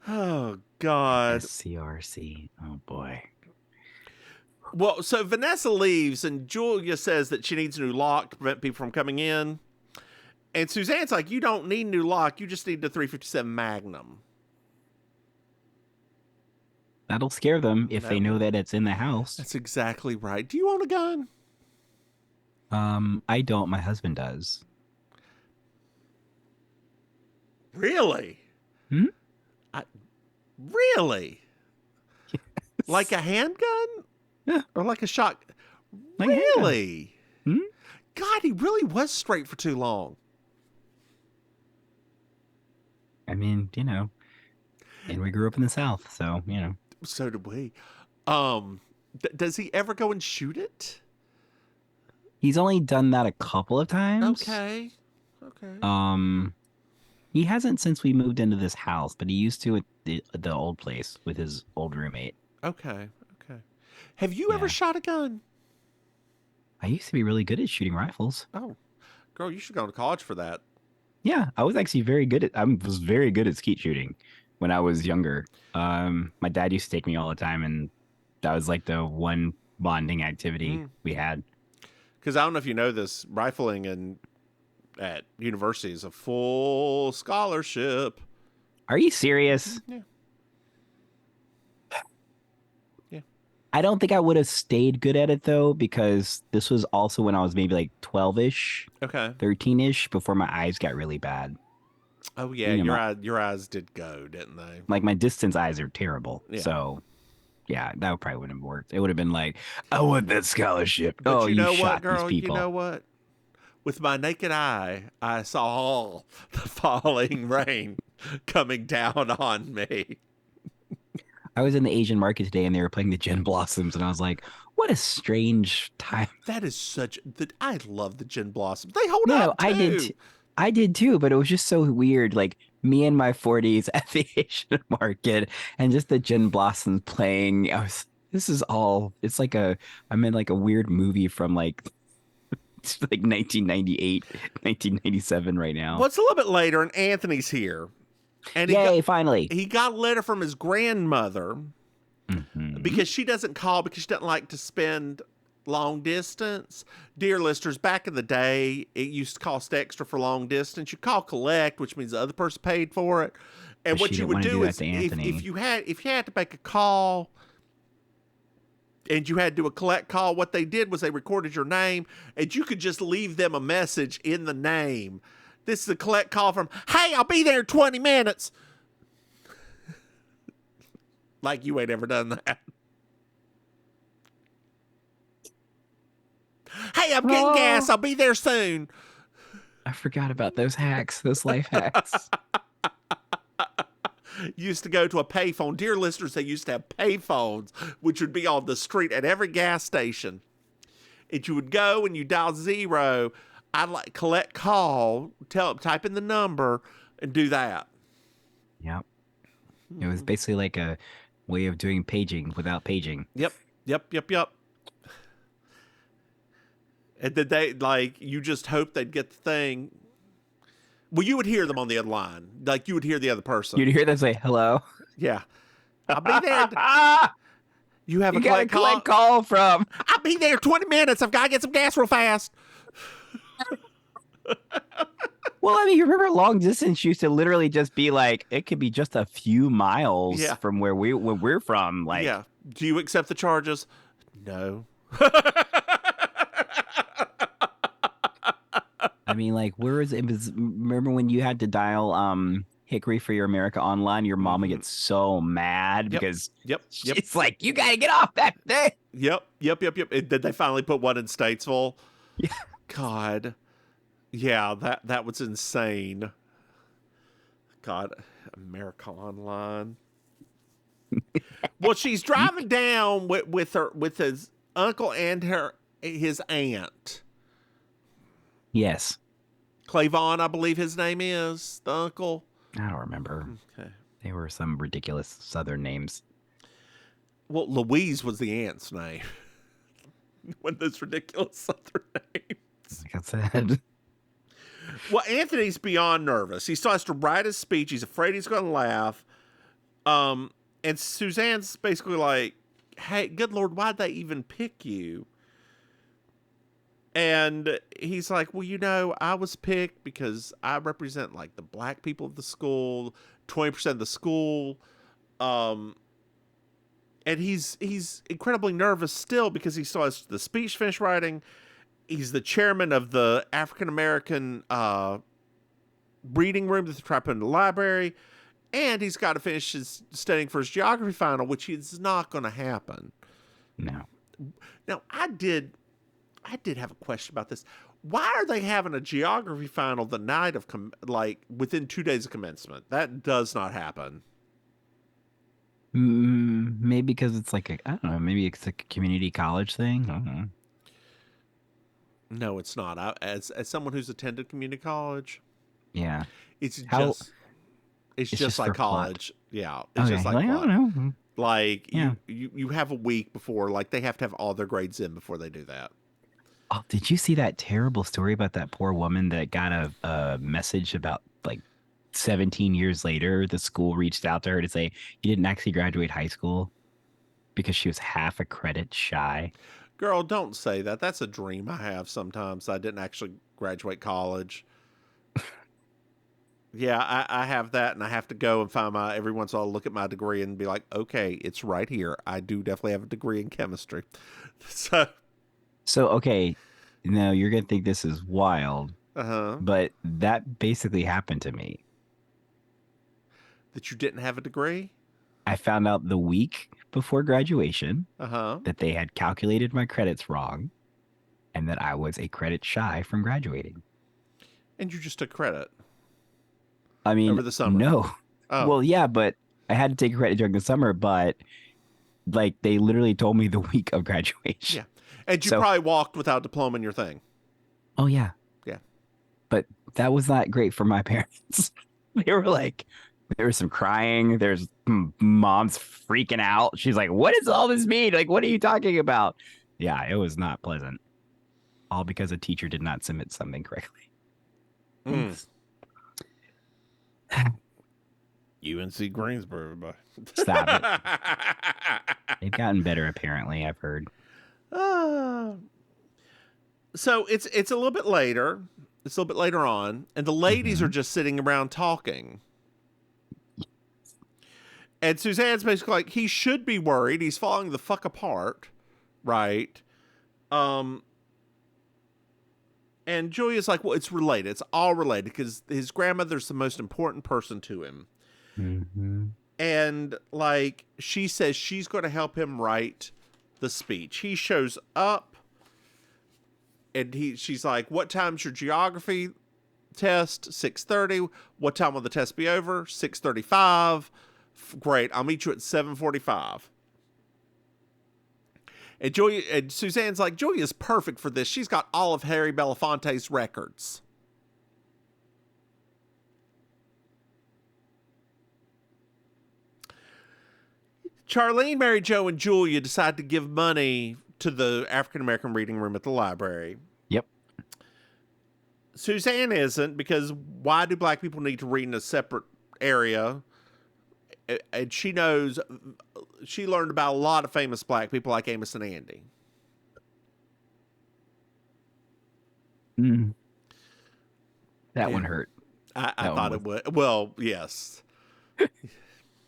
[SPEAKER 1] Oh God.
[SPEAKER 2] SCRC. Oh boy.
[SPEAKER 1] Well, so Vanessa leaves, and Julia says that she needs a new lock to prevent people from coming in. And Suzanne's like, you don't need a new lock. You just need the 357 Magnum.
[SPEAKER 2] That'll scare them if they know that it's in the house.
[SPEAKER 1] That's exactly right. Do you own a gun?
[SPEAKER 2] I don't. My husband does.
[SPEAKER 1] Really?
[SPEAKER 2] Hmm?
[SPEAKER 1] I, really? Like a handgun?
[SPEAKER 2] Yeah.
[SPEAKER 1] Or like a shot?
[SPEAKER 2] Like a handgun.
[SPEAKER 1] Really?
[SPEAKER 2] Hmm?
[SPEAKER 1] God, he really was straight for too long.
[SPEAKER 2] I mean, and we grew up in the South, so,
[SPEAKER 1] So did we. Does he ever go and shoot it?
[SPEAKER 2] He's only done that a couple of times.
[SPEAKER 1] Okay. Okay.
[SPEAKER 2] He hasn't since we moved into this house, but he used to at the old place with his old roommate.
[SPEAKER 1] Okay. Okay. Have you ever
[SPEAKER 2] Yeah.
[SPEAKER 1] shot a gun?
[SPEAKER 2] I used to be really good at shooting rifles.
[SPEAKER 1] Oh, girl, you should go to college for that.
[SPEAKER 2] Yeah, I was actually I was very good at skeet shooting when I was younger. My dad used to take me all the time, and that was like the one bonding activity we had.
[SPEAKER 1] Because I don't know if you know this, rifling at university is a full scholarship.
[SPEAKER 2] Are you serious?
[SPEAKER 1] Yeah. Yeah.
[SPEAKER 2] I don't think I would have stayed good at it though, because this was also when I was maybe like 12-ish,
[SPEAKER 1] Okay.
[SPEAKER 2] 13-ish, before my eyes got really bad.
[SPEAKER 1] Oh yeah,
[SPEAKER 2] You know,
[SPEAKER 1] your eyes did go, didn't they?
[SPEAKER 2] Like my distance eyes are terrible.
[SPEAKER 1] Yeah.
[SPEAKER 2] So yeah, that probably wouldn't have worked. It would have been like, I want that scholarship.
[SPEAKER 1] But
[SPEAKER 2] Oh,
[SPEAKER 1] you
[SPEAKER 2] you
[SPEAKER 1] know what,
[SPEAKER 2] shot
[SPEAKER 1] girl?
[SPEAKER 2] these people.
[SPEAKER 1] You know what? With my naked eye, I saw all the falling rain coming down on me.
[SPEAKER 2] I was in the Asian market today and they were playing the Gin Blossoms, and I was like, what a strange time.
[SPEAKER 1] That is I love the Gin Blossoms. They hold
[SPEAKER 2] No,
[SPEAKER 1] up too.
[SPEAKER 2] I did too, but it was just so weird. Like me in my 40s at the Asian market and just the Gin Blossoms playing. It's like I'm in like a weird movie from like, it's like 1998, 1997 right now.
[SPEAKER 1] Well, it's a little bit later, and Anthony's here. And
[SPEAKER 2] Yay, finally.
[SPEAKER 1] he got a letter from his grandmother
[SPEAKER 2] Mhm.
[SPEAKER 1] because she doesn't call because she doesn't like to spend long distance. Dear listeners, back in the day, it used to cost extra for long distance. You call collect, which means the other person paid for it. And
[SPEAKER 2] But
[SPEAKER 1] what
[SPEAKER 2] she
[SPEAKER 1] you
[SPEAKER 2] didn't
[SPEAKER 1] would
[SPEAKER 2] wanna
[SPEAKER 1] do
[SPEAKER 2] do that
[SPEAKER 1] is
[SPEAKER 2] to
[SPEAKER 1] if
[SPEAKER 2] Anthony.
[SPEAKER 1] you had to make a call and you had to do a collect call, what they did was they recorded your name and you could just leave them a message in the name. This is a collect call from, hey, I'll be there in 20 minutes. Like you ain't ever done that. Hey, I'm getting gas. I'll be there soon.
[SPEAKER 2] I forgot about those hacks, those life hacks.
[SPEAKER 1] Used to go to a payphone. Dear listeners, they used to have payphones, which would be on the street at every gas station. And you would go and you dial 0. I'd like collect call, type in the number, and do that.
[SPEAKER 2] Yep. It was basically like a way of doing paging without paging.
[SPEAKER 1] Yep. And then they, like, you just hope they'd get the thing. Well, you would hear them on the other line. Like, you would hear the other person.
[SPEAKER 2] You'd hear them say, hello.
[SPEAKER 1] Yeah. I'll be there. You have
[SPEAKER 2] You
[SPEAKER 1] a
[SPEAKER 2] got a
[SPEAKER 1] collect
[SPEAKER 2] collect call from.
[SPEAKER 1] I'll be there 20 minutes. I've got to get some gas real fast.
[SPEAKER 2] Well, I mean, you remember long distance used to literally just be like, it could be just a few miles
[SPEAKER 1] Yeah.
[SPEAKER 2] from where we're from. Like,
[SPEAKER 1] Yeah. Do you accept the charges? No.
[SPEAKER 2] I mean, like, where is it? Remember when you had to dial Hickory for Your America Online? Your mom would get so mad because it's like, you got to get off that thing.
[SPEAKER 1] Yep. Did they finally put one in Statesville?
[SPEAKER 2] Yeah.
[SPEAKER 1] God. Yeah, that was insane. God, America Online. Well, she's driving down with his uncle and his aunt.
[SPEAKER 2] Yes.
[SPEAKER 1] Clavon, I believe his name is, the uncle.
[SPEAKER 2] I don't remember.
[SPEAKER 1] Okay.
[SPEAKER 2] They were some ridiculous Southern names.
[SPEAKER 1] Well, Louise was the aunt's name. One of those ridiculous Southern names.
[SPEAKER 2] Like I said.
[SPEAKER 1] Well, Anthony's beyond nervous. He still has to write his speech. He's afraid he's going to laugh. And Suzanne's basically like, hey, good Lord, why'd they even pick you? And he's like, well, you know, I was picked because I represent like the black people of the school, 20% of the school. And he's incredibly nervous still because he still has the speech finished writing. He's the chairman of the African American reading room that they try to put in the library. And he's got to finish his studying for his geography final, which is not going to happen.
[SPEAKER 2] No.
[SPEAKER 1] Now, I did have a question about this. Why are they having a geography final the night of, within 2 days of commencement? That does not happen.
[SPEAKER 2] Maybe because it's like, I don't know, maybe it's like a community college thing. I don't know.
[SPEAKER 1] No, it's not. As someone who's attended community college,
[SPEAKER 2] yeah,
[SPEAKER 1] it's just like college. Yeah, it's just like
[SPEAKER 2] I don't know.
[SPEAKER 1] Like
[SPEAKER 2] yeah.
[SPEAKER 1] you have a week before, like they have to have all their grades in before they do that.
[SPEAKER 2] Oh, did you see that terrible story about that poor woman that got a message about like 17 years later, the school reached out to her to say you didn't actually graduate high school because she was half a credit shy.
[SPEAKER 1] Girl, don't say that. That's a dream I have sometimes. I didn't actually graduate college. Yeah, I have that, and I have to go and find every once in a while look at my degree and be like, okay, it's right here. I do definitely have a degree in chemistry. So
[SPEAKER 2] okay, now you're going to think this is wild, but that basically happened to me.
[SPEAKER 1] That you didn't have a degree?
[SPEAKER 2] I found out the week before graduation
[SPEAKER 1] that
[SPEAKER 2] they had calculated my credits wrong and that I was a credit shy from graduating.
[SPEAKER 1] And you just took credit?
[SPEAKER 2] I mean,
[SPEAKER 1] over the summer?
[SPEAKER 2] No.
[SPEAKER 1] Oh.
[SPEAKER 2] Well, yeah, but I had to take credit during the summer, but like they literally told me the week of graduation.
[SPEAKER 1] Yeah. And you probably walked without a diploma in your thing.
[SPEAKER 2] Oh, yeah.
[SPEAKER 1] Yeah.
[SPEAKER 2] But that was not great for my parents. They were like, there was some crying. There's mom's freaking out. She's like, what does all this mean? Like, what are you talking about? Yeah, it was not pleasant. All because a teacher did not submit something correctly.
[SPEAKER 1] UNC Greensboro, everybody.
[SPEAKER 2] Stop it. They've gotten better, apparently, I've heard.
[SPEAKER 1] So it's a little bit later. It's a little bit later on, and the ladies are just sitting around talking. And Suzanne's basically like, he should be worried. He's falling the fuck apart, right? And Julia's like, well, it's related. It's all related because his grandmother's the most important person to him.
[SPEAKER 2] Mm-hmm.
[SPEAKER 1] And like, she says she's going to help him write the speech. He shows up, and she's like, what time's your geography test? 6:30. What time will the test be over? 6:35. Great. I'll meet you at 7:45. And Suzanne's like, Julia's perfect for this. She's got all of Harry Belafonte's records. Charlene, Mary Jo, and Julia decide to give money to the African American reading room at the library.
[SPEAKER 2] Yep.
[SPEAKER 1] Suzanne isn't, because why do black people need to read in a separate area? And she knows, she learned about a lot of famous black people like Amos and Andy.
[SPEAKER 2] Mm. That
[SPEAKER 1] Yeah.
[SPEAKER 2] one hurt.
[SPEAKER 1] I thought it would. Well, yes.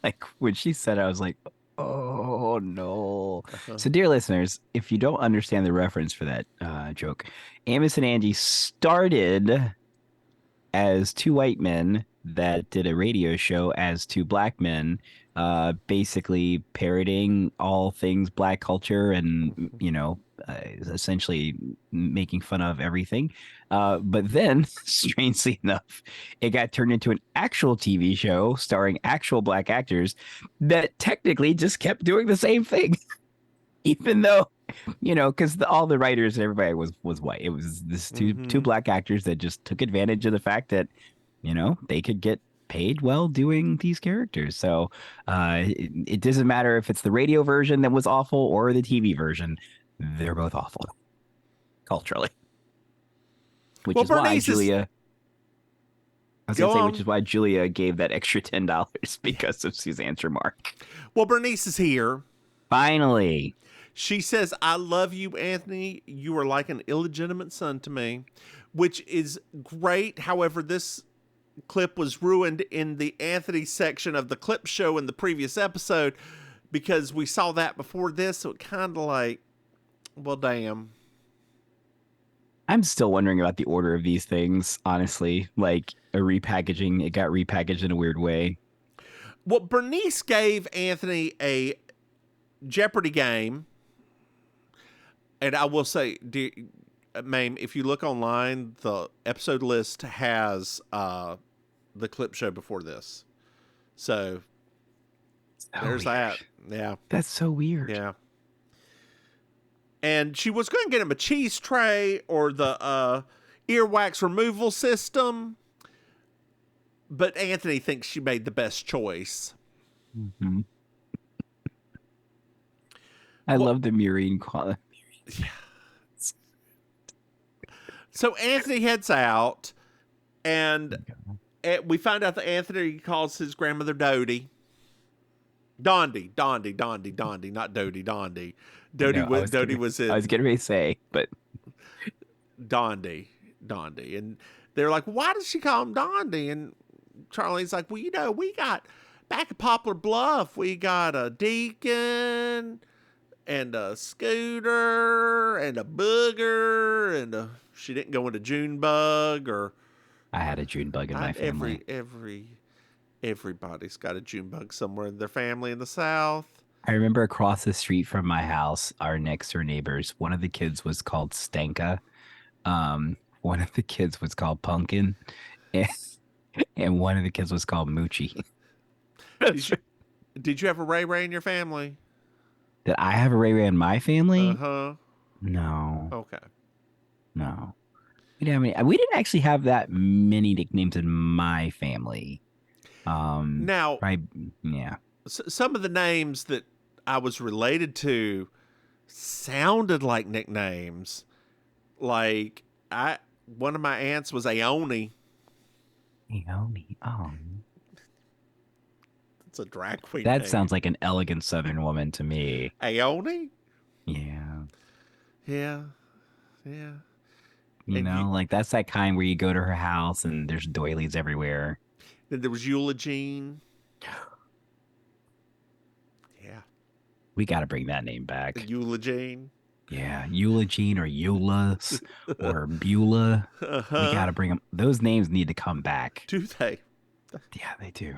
[SPEAKER 2] Like when she said it, I was like, oh no.
[SPEAKER 1] Uh-huh.
[SPEAKER 2] So, dear listeners, if you don't understand the reference for that joke, Amos and Andy started as two white men that did a radio show as two black men, basically parroting all things black culture and, essentially making fun of everything. But then, strangely enough, it got turned into an actual TV show starring actual black actors that technically just kept doing the same thing, even though, because all the writers and everybody was white. It was this two black actors that just took advantage of the fact that, they could get paid well doing these characters. So it doesn't matter if it's the radio version that was awful or the TV version. They're both awful culturally. Which is why Julia... I was going to say, which is why Julia gave that extra $10 because of Suzanne's remark.
[SPEAKER 1] Well, Bernice is here.
[SPEAKER 2] Finally.
[SPEAKER 1] She says, I love you, Anthony. You are like an illegitimate son to me, which is great. However, this clip was ruined in the Anthony section of the clip show in the previous episode because we saw that before this. So it kind of like, well, damn.
[SPEAKER 2] I'm still wondering about the order of these things, honestly. Like a repackaging, it got repackaged in a weird way.
[SPEAKER 1] Well, Bernice gave Anthony a Jeopardy game. And I will say, Maim, if you look online, the episode list has the clip show before this. So there's that. Yeah.
[SPEAKER 2] That's so weird.
[SPEAKER 1] Yeah. And she was going to get him a cheese tray or the earwax removal system. But Anthony thinks she made the best choice.
[SPEAKER 2] Mm-hmm. I love the murine quality.
[SPEAKER 1] Yeah. So Anthony heads out, and we find out that Anthony calls his grandmother Dodie. Dondi, not Dodie, Dondi. Dodie was in.
[SPEAKER 2] I was getting ready to say, but
[SPEAKER 1] Dondi. And they're like, why does she call him Dondi? And Charlie's like, well, we got back at Poplar Bluff, we got a Deacon and a Scooter and a Booger and she didn't go into Junebug or.
[SPEAKER 2] I had a Junebug in my family.
[SPEAKER 1] Everybody's got a Junebug somewhere in their family in the South.
[SPEAKER 2] I remember across the street from my house, our next door neighbors, one of the kids was called Stanka. One of the kids was called Pumpkin. And one of the kids was called Moochie.
[SPEAKER 1] Did you have a Ray Ray in your family?
[SPEAKER 2] Did I have a Ray Ray in my family?
[SPEAKER 1] Uh-huh.
[SPEAKER 2] No.
[SPEAKER 1] Okay.
[SPEAKER 2] No. We didn't actually have that many nicknames in my family.
[SPEAKER 1] Now,
[SPEAKER 2] yeah.
[SPEAKER 1] Some of the names that I was related to sounded like nicknames. Like one of my aunts was Aoni.
[SPEAKER 2] Aoni. Oh.
[SPEAKER 1] It's a drag queen.
[SPEAKER 2] That
[SPEAKER 1] name.
[SPEAKER 2] Sounds like an elegant Southern woman to me.
[SPEAKER 1] Aoni?
[SPEAKER 2] Yeah.
[SPEAKER 1] Yeah.
[SPEAKER 2] Like that's that kind where you go to her house and there's doilies everywhere.
[SPEAKER 1] Then there was Eulogene. Yeah.
[SPEAKER 2] We got to bring that name back.
[SPEAKER 1] Eulogene.
[SPEAKER 2] Yeah, Eulogene or Eula's or Beulah.
[SPEAKER 1] Uh-huh.
[SPEAKER 2] We got to bring them. Those names need to come back.
[SPEAKER 1] Do they?
[SPEAKER 2] Yeah, they do.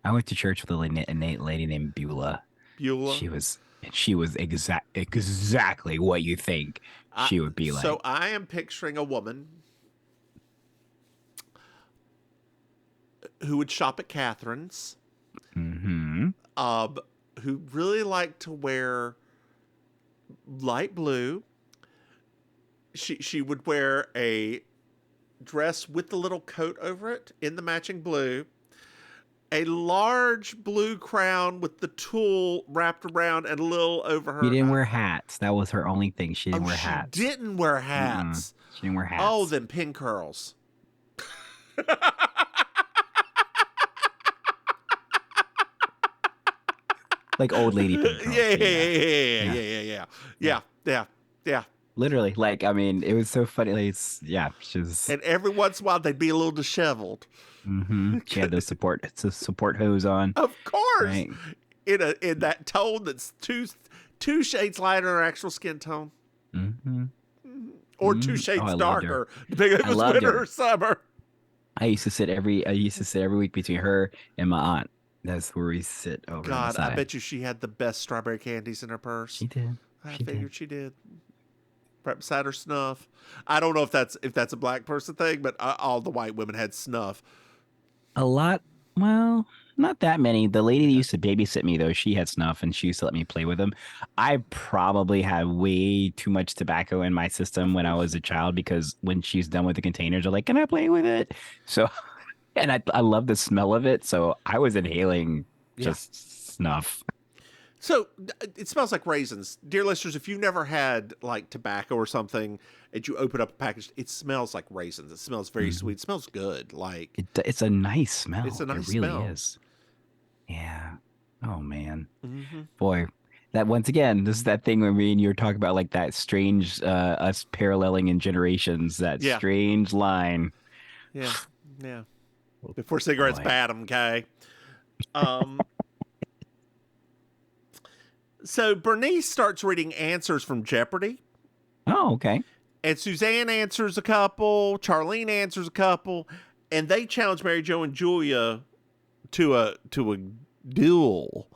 [SPEAKER 2] I went to church with a lady named Beulah.
[SPEAKER 1] Beulah.
[SPEAKER 2] She was exactly what you think she would be like.
[SPEAKER 1] So I am picturing a woman who would shop at Catherine's,
[SPEAKER 2] mm-hmm.
[SPEAKER 1] Who really liked to wear light blue. She would wear a dress with the little coat over it in the matching blue. a large blue crown with the tulle wrapped around and a little over her.
[SPEAKER 2] She didn't wear hats. That was her only thing. She didn't wear
[SPEAKER 1] She
[SPEAKER 2] hats.
[SPEAKER 1] didn't wear hats.
[SPEAKER 2] She didn't wear hats.
[SPEAKER 1] Oh, then pin curls.
[SPEAKER 2] Like old lady pin curls.
[SPEAKER 1] Yeah.
[SPEAKER 2] Literally, like, I mean, it was so funny. Like, she's.
[SPEAKER 1] And every once in a while, they'd be a little disheveled.
[SPEAKER 2] She had those support hose on.
[SPEAKER 1] Of course,
[SPEAKER 2] right?
[SPEAKER 1] in that tone that's two shades lighter than her actual skin tone, or two shades darker, depending if it's winter or summer.
[SPEAKER 2] I used to sit every week between her and my aunt. That's where we sit over.
[SPEAKER 1] God, I bet you she had the best strawberry candies in her purse.
[SPEAKER 2] She did.
[SPEAKER 1] I figured she did. Right beside her snuff. I don't know if that's a black person thing, but all the white women had snuff.
[SPEAKER 2] A lot. Well, not that many. The lady that used to babysit me, though, she had snuff and she used to let me play with them. I probably had way too much tobacco in my system when I was a child, because when she's done with the containers, they're like, "Can I play with it?" So, and I love the smell of it. So I was inhaling just snuff.
[SPEAKER 1] So it smells like raisins. Dear listeners, if you've never had like tobacco or something and you open up a package, it smells like raisins. It smells very sweet. It smells good. Like
[SPEAKER 2] it's a nice smell.
[SPEAKER 1] It's a nice
[SPEAKER 2] It really
[SPEAKER 1] smell.
[SPEAKER 2] is. Yeah. Oh man. Boy, that once again, this is that thing where me and you were talking about, like, that strange us paralleling in generations, that strange line.
[SPEAKER 1] Yeah. Before cigarettes bad them, okay? So Bernice starts reading answers from Jeopardy.
[SPEAKER 2] Oh, okay.
[SPEAKER 1] And Suzanne answers a couple, Charlene answers a couple, and they challenge Mary Jo and Julia to a duel.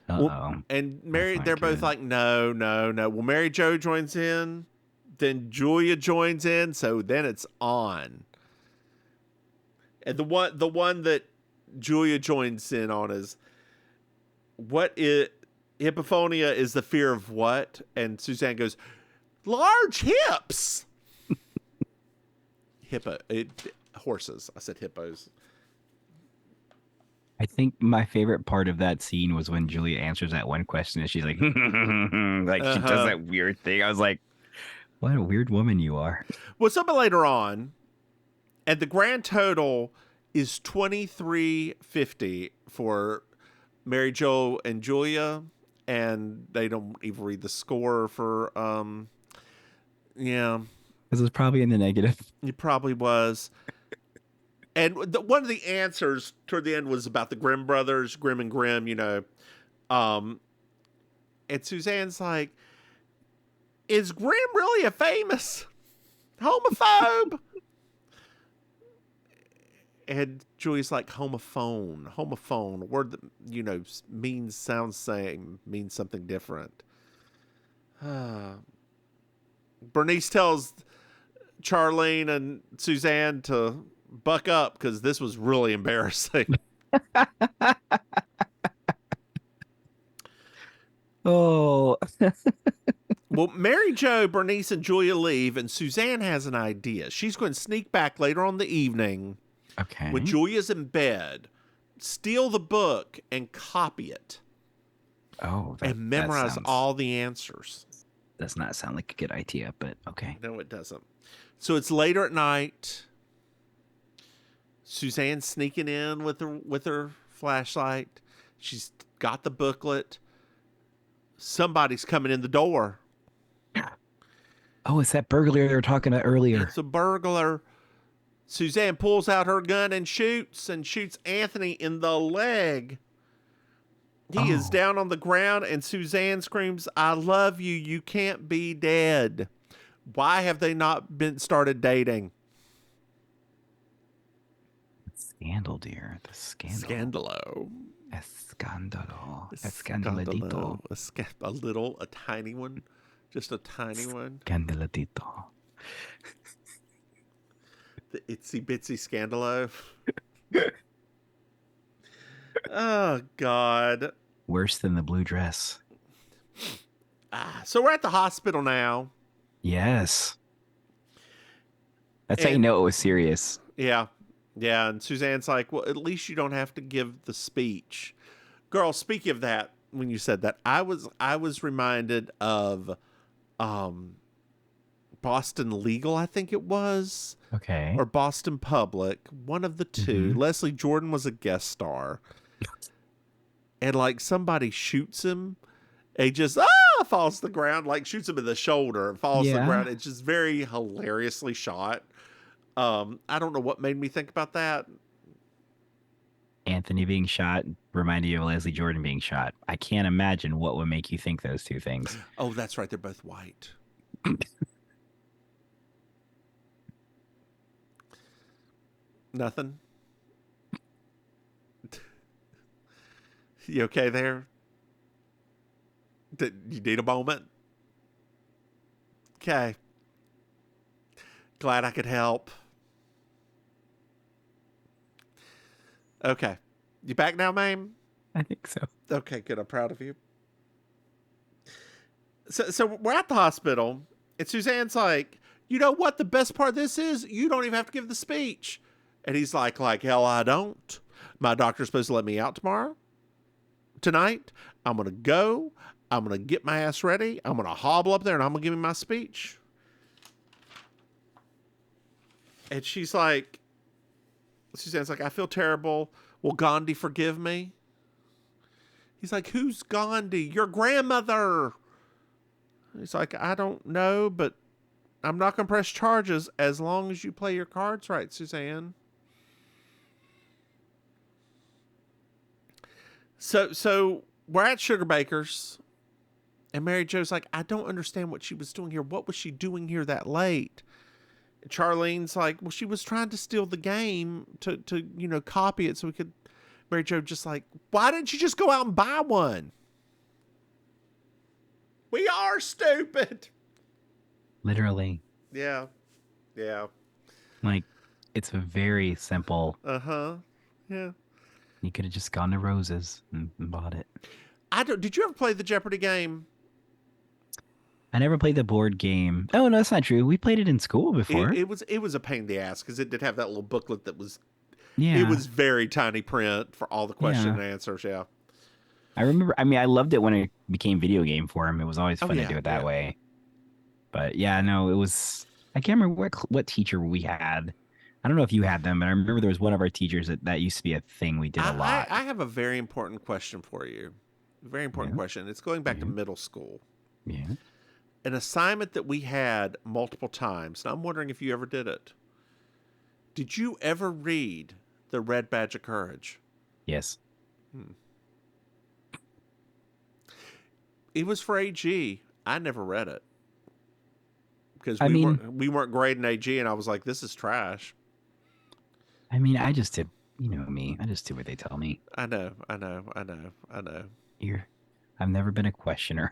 [SPEAKER 2] Uh-oh.
[SPEAKER 1] And they're both like, no. Well, Mary Jo joins in, then Julia joins in, so then it's on. And the one that Julia joins in on is, Hipophonia is the fear of what? And Suzanne goes, large hips. Horses. I said hippos.
[SPEAKER 2] I think my favorite part of that scene was when Julia answers that one question and she's like, like she does that weird thing. I was like, what a weird woman you are.
[SPEAKER 1] Well, something later on, and the grand total is $23.50 for Mary Jo and Julia. And they don't even read the score for,
[SPEAKER 2] Because it was probably in the negative.
[SPEAKER 1] It probably was. And one of the answers toward the end was about the Grimm brothers, Grimm and Grimm, and Suzanne's like, is Grimm really a famous homophobe? And Julia's like, homophone, a word that, sounds same, means something different. Bernice tells Charlene and Suzanne to buck up because this was really embarrassing.
[SPEAKER 2] Oh.
[SPEAKER 1] Well, Mary Jo, Bernice, and Julia leave, and Suzanne has an idea. She's going to sneak back later on in the evening.
[SPEAKER 2] Okay.
[SPEAKER 1] When Julia's in bed, steal the book and copy it.
[SPEAKER 2] Oh,
[SPEAKER 1] and memorize all the answers.
[SPEAKER 2] Does not sound like a good idea, but okay.
[SPEAKER 1] No, it doesn't. So it's later at night. Suzanne's sneaking in with her flashlight. She's got the booklet. Somebody's coming in the door.
[SPEAKER 2] Oh, it's that burglar they were talking about earlier.
[SPEAKER 1] It's a burglar. Suzanne pulls out her gun and shoots Anthony in the leg. He is down on the ground, and Suzanne screams, "I love you. You can't be dead." Why have they not been started dating?
[SPEAKER 2] Scandal, dear. The scandal.
[SPEAKER 1] Scandalo.
[SPEAKER 2] Escandalo. Escandaladito.
[SPEAKER 1] A tiny one. Just a tiny one.
[SPEAKER 2] Scandaladito.
[SPEAKER 1] The itsy bitsy scandalo. Oh, God.
[SPEAKER 2] Worse than the blue dress.
[SPEAKER 1] So we're at the hospital now.
[SPEAKER 2] Yes. That's how you know it was serious.
[SPEAKER 1] Yeah. Yeah, and Suzanne's like, well, at least you don't have to give the speech. Girl, speaking of that, when you said that, I was reminded of Boston Legal, I think it was,
[SPEAKER 2] Okay.
[SPEAKER 1] or Boston Public, one of the two.
[SPEAKER 2] Mhm.
[SPEAKER 1] Leslie Jordan was a guest star. And like somebody shoots him, and he just falls to the ground, like shoots him in the shoulder and falls to the
[SPEAKER 2] Yeah.
[SPEAKER 1] ground. It's just very hilariously shot. I don't know what made me think about that.
[SPEAKER 2] Anthony being shot reminded you of Leslie Jordan being shot. I can't imagine what would make you think those two things.
[SPEAKER 1] Oh, that's right. They're both white. Nothing. You okay there? Did you need a moment? Okay. Glad I could help. Okay. You back now, Maim?
[SPEAKER 2] I think so.
[SPEAKER 1] Okay, good. I'm proud of you. So we're at the hospital, and Suzanne's like, you know what the best part of this is? You don't even have to give the speech. And he's like hell I don't. My doctor's supposed to let me out tonight. I'm going to go. I'm going to get my ass ready. I'm going to hobble up there, and I'm going to give him my speech. And she's like, Suzanne's like, I feel terrible. Will Gandhi forgive me? He's like, who's Gandhi? Your grandmother. He's like, I don't know, but I'm not going to press charges as long as you play your cards right, Suzanne. So we're at Sugar Baker's, and Mary Jo's like, I don't understand what she was doing here. What was she doing here that late? And Charlene's like, well, she was trying to steal the game to copy it so we could. Mary Jo just like, why didn't you just go out and buy one? We are stupid.
[SPEAKER 2] Literally.
[SPEAKER 1] Yeah. Yeah.
[SPEAKER 2] Like, it's a very simple.
[SPEAKER 1] Uh-huh. Yeah.
[SPEAKER 2] You could have just gone to Rose's and bought it.
[SPEAKER 1] Did you ever play the Jeopardy game?
[SPEAKER 2] I never played the board game. Oh, no, that's not true. We played it in school before.
[SPEAKER 1] It was a pain in the ass because it did have that little booklet that was.
[SPEAKER 2] Yeah.
[SPEAKER 1] It was very tiny print for all the question
[SPEAKER 2] Yeah.
[SPEAKER 1] and answers. Yeah.
[SPEAKER 2] I remember. I mean, I loved it when it became video game for him. It was always fun
[SPEAKER 1] yeah,
[SPEAKER 2] to do it that
[SPEAKER 1] yeah.
[SPEAKER 2] way. But yeah, no, it was. I can't remember what teacher we had. I don't know if you had them, but I remember there was one of our teachers that used to be a thing we did a lot.
[SPEAKER 1] I have a very important question for you. Very important question. It's going back to middle school.
[SPEAKER 2] Yeah.
[SPEAKER 1] An assignment that we had multiple times. And I'm wondering if you ever did it. Did you ever read The Red Badge of Courage?
[SPEAKER 2] Yes.
[SPEAKER 1] It was for AG. I never read it. Because we weren't grading AG, and I was like, this is trash.
[SPEAKER 2] I mean, I just did, you know me. I just do what they tell me.
[SPEAKER 1] I know.
[SPEAKER 2] I've never been a questioner.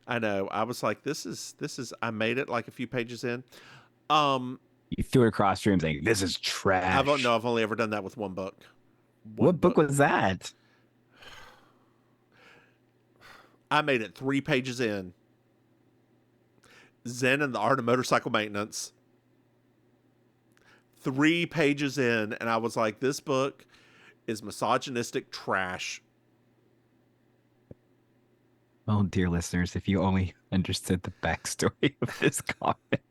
[SPEAKER 1] I know. I was like, this is. I made it like a few pages in.
[SPEAKER 2] You threw it across rooms like, this is trash.
[SPEAKER 1] I've only ever done that with one book.
[SPEAKER 2] What book was that?
[SPEAKER 1] I made it 3 pages in. Zen and the Art of Motorcycle Maintenance. 3 pages in, and I was like, this book is misogynistic trash.
[SPEAKER 2] Oh, dear listeners, if you only understood the backstory of this comic.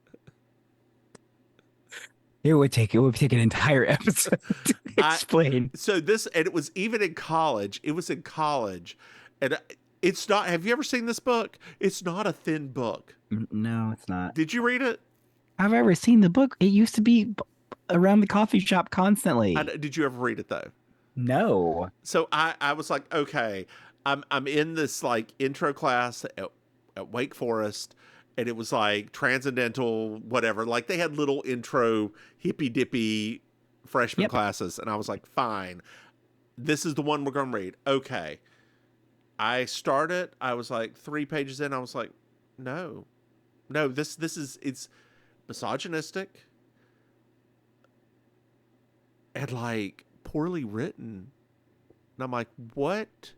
[SPEAKER 2] It would take an entire episode to explain.
[SPEAKER 1] And it was even in college. It was in college. And it's not, have you ever seen this book? It's not a thin book.
[SPEAKER 2] No, it's not.
[SPEAKER 1] Did you read it?
[SPEAKER 2] I've ever seen the book. It used to be around the coffee shop constantly.
[SPEAKER 1] Did you ever read it though?
[SPEAKER 2] No.
[SPEAKER 1] So I was like, okay, I'm in this like intro class at Wake Forest, and it was like transcendental, whatever. Like they had little intro hippy dippy freshman classes, and I was like, fine, this is the one we're gonna read. Okay. I started. I was like 3 pages in. I was like, no, this is, it's misogynistic and like poorly written. And I'm like, what?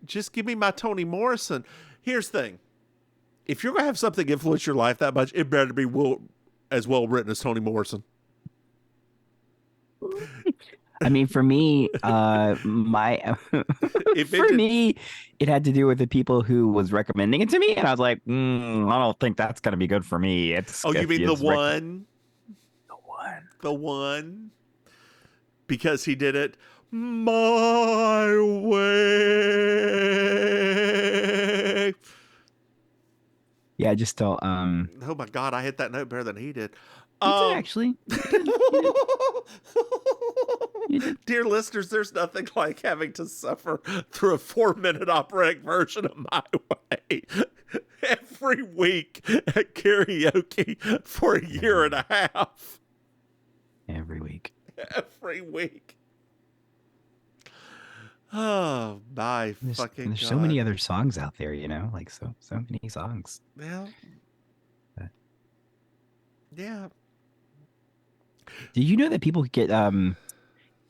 [SPEAKER 1] Just give me my Toni Morrison. Here's the thing. If you're going to have something influence your life that much, it better be as well written as Toni Morrison.
[SPEAKER 2] I mean, for me, my
[SPEAKER 1] If it
[SPEAKER 2] for
[SPEAKER 1] did,
[SPEAKER 2] me, it had to do with the people who was recommending it to me, and I was like, I don't think that's gonna be good for me. It's
[SPEAKER 1] oh, you
[SPEAKER 2] if
[SPEAKER 1] mean the
[SPEAKER 2] it's
[SPEAKER 1] one,
[SPEAKER 2] the one.
[SPEAKER 1] the one, because he did it my way.
[SPEAKER 2] Yeah, I just don't.
[SPEAKER 1] Oh my God, I hit that note better than he did.
[SPEAKER 2] You did actually. You did. You did. You did.
[SPEAKER 1] Dear listeners, there's nothing like having to suffer through a 4-minute operatic version of My Way every week at karaoke for a year and a half.
[SPEAKER 2] Every week.
[SPEAKER 1] Every week. Oh, my fucking
[SPEAKER 2] There's
[SPEAKER 1] God.
[SPEAKER 2] so many other songs out there, like so many songs.
[SPEAKER 1] Yeah. Yeah.
[SPEAKER 2] Did you know that people get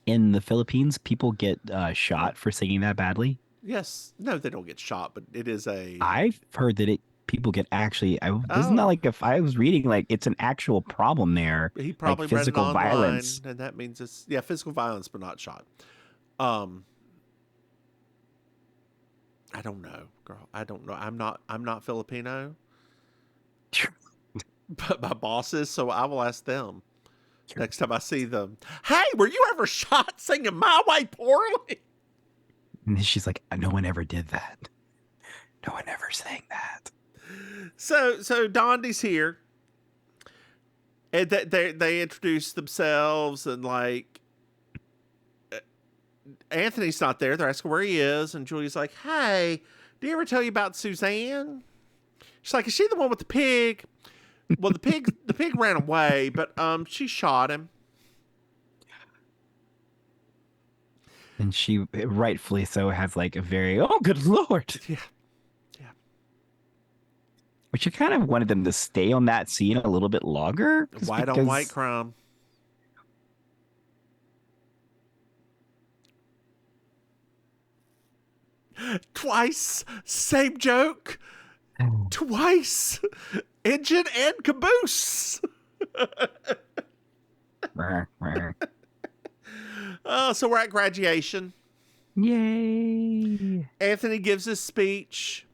[SPEAKER 2] in the Philippines, people get shot for singing that badly?
[SPEAKER 1] Yes. No, they don't get shot, but it is a.
[SPEAKER 2] I've heard that people get actually. Isn't that
[SPEAKER 1] Oh.
[SPEAKER 2] like if I was reading like it's an actual problem there,
[SPEAKER 1] He
[SPEAKER 2] like
[SPEAKER 1] probably read it
[SPEAKER 2] physical
[SPEAKER 1] online,
[SPEAKER 2] violence.
[SPEAKER 1] and that means it's physical violence, but not shot. I don't know, girl. I don't know. I'm not Filipino, but my boss is, so I will ask them next time I see them. Hey, were you ever shot singing My Way poorly?
[SPEAKER 2] And then she's like, no one ever did that. No one ever sang that.
[SPEAKER 1] So Dondi's here, and they introduce themselves, and like Anthony's not there. They're asking where he is, and Julia's like, "Hey, did he ever tell you about Suzanne?" She's like, "Is she the one with the pig?" Well, the pig ran away, but she shot him.
[SPEAKER 2] And she rightfully so has like a very good Lord.
[SPEAKER 1] Yeah.
[SPEAKER 2] Which I kind of wanted them to stay on that scene a little bit longer.
[SPEAKER 1] White on white crime. Twice, same joke. Twice, engine and caboose. So we're at graduation.
[SPEAKER 2] Yay!
[SPEAKER 1] Anthony gives his speech.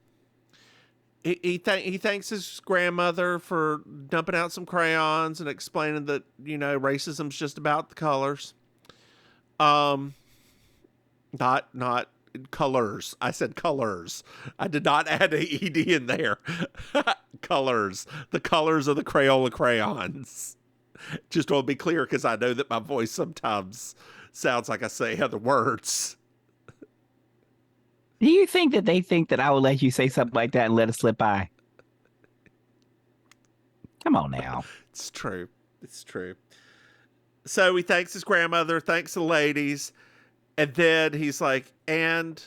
[SPEAKER 1] He thanks his grandmother for dumping out some crayons and explaining that racism's just about the colors. Not colors. I said colors. I did not add an ed in there. Colors. The colors of the Crayola crayons. Just want to be clear because I know that my voice sometimes sounds like I say other words.
[SPEAKER 2] Do you think that they think that I will let you say something like that and let it slip by? Come on now.
[SPEAKER 1] It's true. It's true. So he thanks his grandmother, thanks the ladies, and then he's like, and,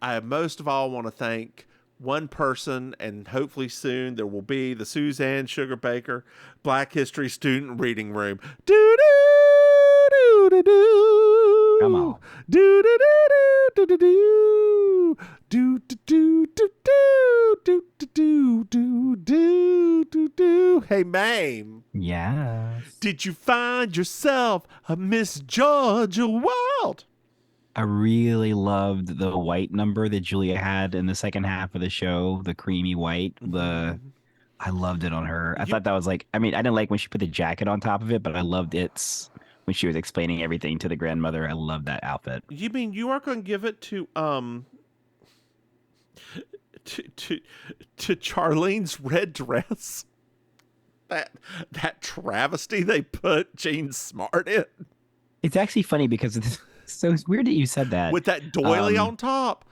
[SPEAKER 1] I most of all want to thank one person, and hopefully soon there will be the Suzanne Sugar Baker Black History Student Reading Room. Do-do-do-do-do.
[SPEAKER 2] Come on.
[SPEAKER 1] Do-do-do-do-do-do. Do-do-do-do-do-do-do-do-do-do. Hey, Maim.
[SPEAKER 2] Yes.
[SPEAKER 1] Did you find yourself a Miss Georgia Wild?
[SPEAKER 2] I really loved the white number that Julia had in the second half of the show, the creamy white. I loved it on her. I thought that was like, I didn't like when she put the jacket on top of it, but I loved it when she was explaining everything to the grandmother. I loved that outfit.
[SPEAKER 1] You mean you are going to give it to Charlene's red dress? That travesty they put Jean Smart in?
[SPEAKER 2] It's actually funny because it's weird that you said that.
[SPEAKER 1] With that doily on top.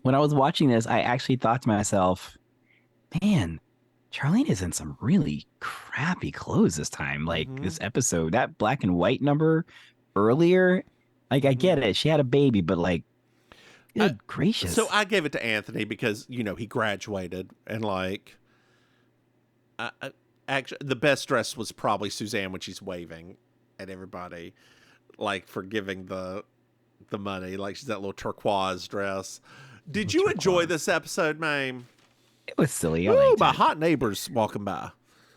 [SPEAKER 2] When I was watching this, I actually thought to myself, man, Charlene is in some really crappy clothes this time. Like this episode, that black and white number earlier, like I get it. She had a baby, but like, good gracious.
[SPEAKER 1] So I gave it to Anthony because, he graduated and like, actually the best dress was probably Suzanne when she's waving at everybody, like for giving the money. Like she's that little turquoise dress. Did you enjoy this episode, Maim?
[SPEAKER 2] It was silly.
[SPEAKER 1] Ooh, my hot neighbor's walking by.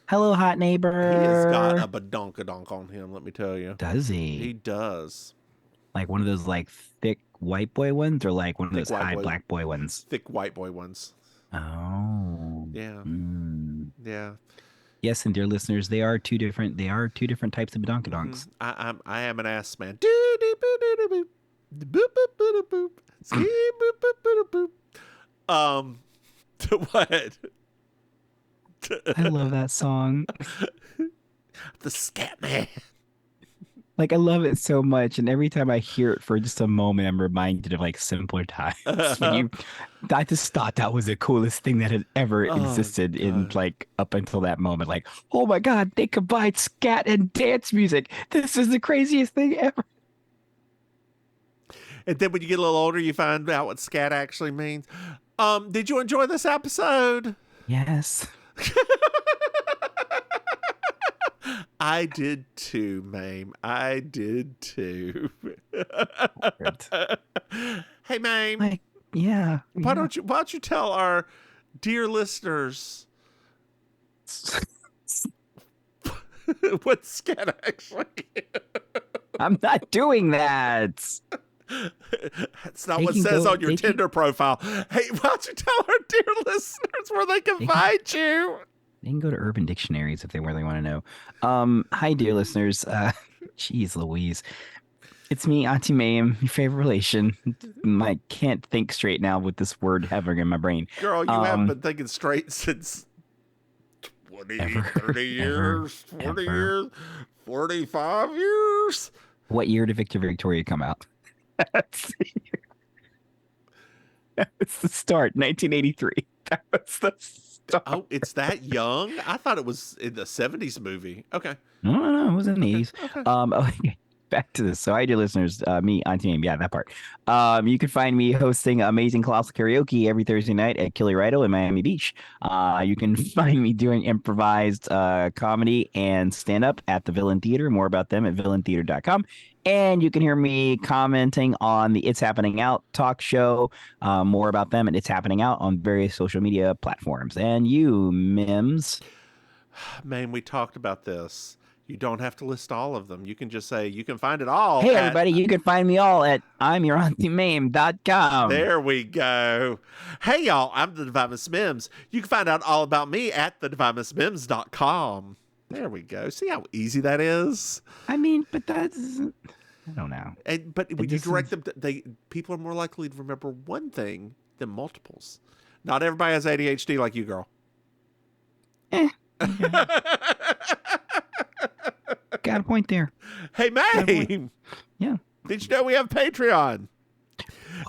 [SPEAKER 2] Hello, hot neighbor.
[SPEAKER 1] He has got a badonkadonk on him, let me tell you.
[SPEAKER 2] Does
[SPEAKER 1] He
[SPEAKER 2] he?
[SPEAKER 1] does.
[SPEAKER 2] Like one of those like thick white boy ones, or like one of
[SPEAKER 1] Thick
[SPEAKER 2] those
[SPEAKER 1] white
[SPEAKER 2] high
[SPEAKER 1] boy.
[SPEAKER 2] black boy ones?
[SPEAKER 1] Thick white boy ones.
[SPEAKER 2] Oh.
[SPEAKER 1] Yeah.
[SPEAKER 2] Mm.
[SPEAKER 1] Yeah.
[SPEAKER 2] Yes, and dear listeners, they are two different. They are two different types of badonkadonks.
[SPEAKER 1] I am an ass man. Doo doo boo doo doo boop. Boop boop boop boop boop. Ski boop boop boop boop boop. What?
[SPEAKER 2] I love that song.
[SPEAKER 1] The scat man.
[SPEAKER 2] Like I love it so much, and every time I hear it for just a moment, I'm reminded of like simpler times when you. I just thought that was the coolest thing that had ever existed in
[SPEAKER 1] God.
[SPEAKER 2] like up until that moment. Like, oh my God, they combined scat and dance music. This is the craziest thing ever.
[SPEAKER 1] And then when you get a little older, you find out what scat actually means. Did you enjoy this episode?
[SPEAKER 2] Yes.
[SPEAKER 1] I did too, Maim. I did too. Hey, Maim.
[SPEAKER 2] Like, yeah.
[SPEAKER 1] Why don't you tell our dear listeners what scat actually is?
[SPEAKER 2] I'm not doing that.
[SPEAKER 1] That's not
[SPEAKER 2] They
[SPEAKER 1] what
[SPEAKER 2] can
[SPEAKER 1] says
[SPEAKER 2] go-
[SPEAKER 1] on your
[SPEAKER 2] they can-
[SPEAKER 1] Tinder profile. Hey, why don't you tell our dear listeners where they can find you?
[SPEAKER 2] They can go to Urban Dictionaries if they really want to know. Hi, dear listeners. Jeez Louise. It's me, Auntie Maim, your favorite relation. I can't think straight now with this word hovering in my brain.
[SPEAKER 1] Girl, you haven't been thinking straight since 20,
[SPEAKER 2] Ever,
[SPEAKER 1] 30 years, 40 years, 45 years.
[SPEAKER 2] What year did Victor Victoria come out? That's the start, 1983. That was the start.
[SPEAKER 1] Oh, it's that young? I thought it was in the 70s movie. Okay.
[SPEAKER 2] No, it was in the 80s.
[SPEAKER 1] Okay.
[SPEAKER 2] Okay. Back to this. So, hi, dear listeners, me, Auntie Maim, yeah, that part. You can find me hosting Amazing Colossal Karaoke every Thursday night at Killy Rido in Miami Beach. You can find me doing improvised comedy and stand-up at the Villain Theater. More about them at villaintheater.com. And you can hear me commenting on the It's Happening Out talk show. More about them and It's Happening Out on various social media platforms. And you, Mims.
[SPEAKER 1] Man, we talked about this. You don't have to list all of them. You can just say you can find it all.
[SPEAKER 2] Hey, everybody, you can find me all at I'mYourAuntieMaim.com.
[SPEAKER 1] There we go. Hey, y'all, I'm the Divine Miss Mims. You can find out all about me at thedivinemissmims.com. There we go. See how easy that is?
[SPEAKER 2] I mean, but that's... I don't know.
[SPEAKER 1] But when you direct them, people are more likely to remember one thing than multiples. Not everybody has ADHD like you, girl.
[SPEAKER 2] Okay. Got a point there.
[SPEAKER 1] Hey, Maim.
[SPEAKER 2] Yeah.
[SPEAKER 1] Did you know we have Patreon?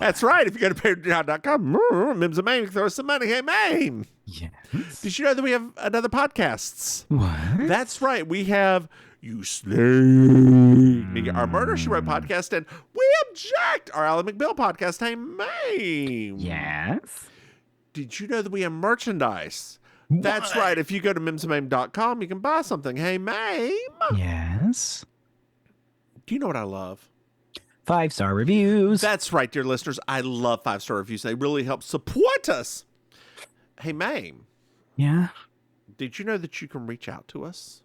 [SPEAKER 1] That's right. If you go to patreon.com, Mims and Maim, throw us some money. Hey, Maim.
[SPEAKER 2] Yes.
[SPEAKER 1] Did you know that we have another podcasts?
[SPEAKER 2] What?
[SPEAKER 1] That's right. We have You Slay, our Murder, She Wrote podcast, and We Object, our Ally McBeal podcast. Hey, Maim.
[SPEAKER 2] Yes.
[SPEAKER 1] Did you know that we have merchandise? That's right. If you go to mimsandmaim.com, you can buy something. Hey, Maim.
[SPEAKER 2] Yes.
[SPEAKER 1] Do you know what I love?
[SPEAKER 2] 5-star reviews.
[SPEAKER 1] That's right, dear listeners. I love 5-star reviews. They really help support us. Hey, Maim.
[SPEAKER 2] Yeah.
[SPEAKER 1] Did you know that you can reach out to us?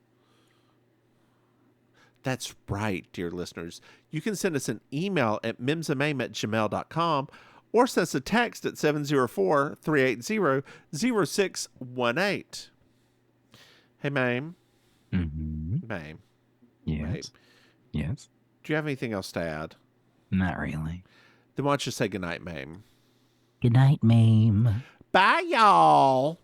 [SPEAKER 1] That's right, dear listeners. You can send us an email at mimsandmaim@gmail.com or send us a text at 704-380-0618. Hey, Maim.
[SPEAKER 2] Mm-hmm.
[SPEAKER 1] Maim.
[SPEAKER 2] Yes.
[SPEAKER 1] Maim.
[SPEAKER 2] Yes.
[SPEAKER 1] Do you have anything else to add?
[SPEAKER 2] Not really.
[SPEAKER 1] Then why don't you say goodnight, Maim?
[SPEAKER 2] Good night, Maim.
[SPEAKER 1] Bye, y'all.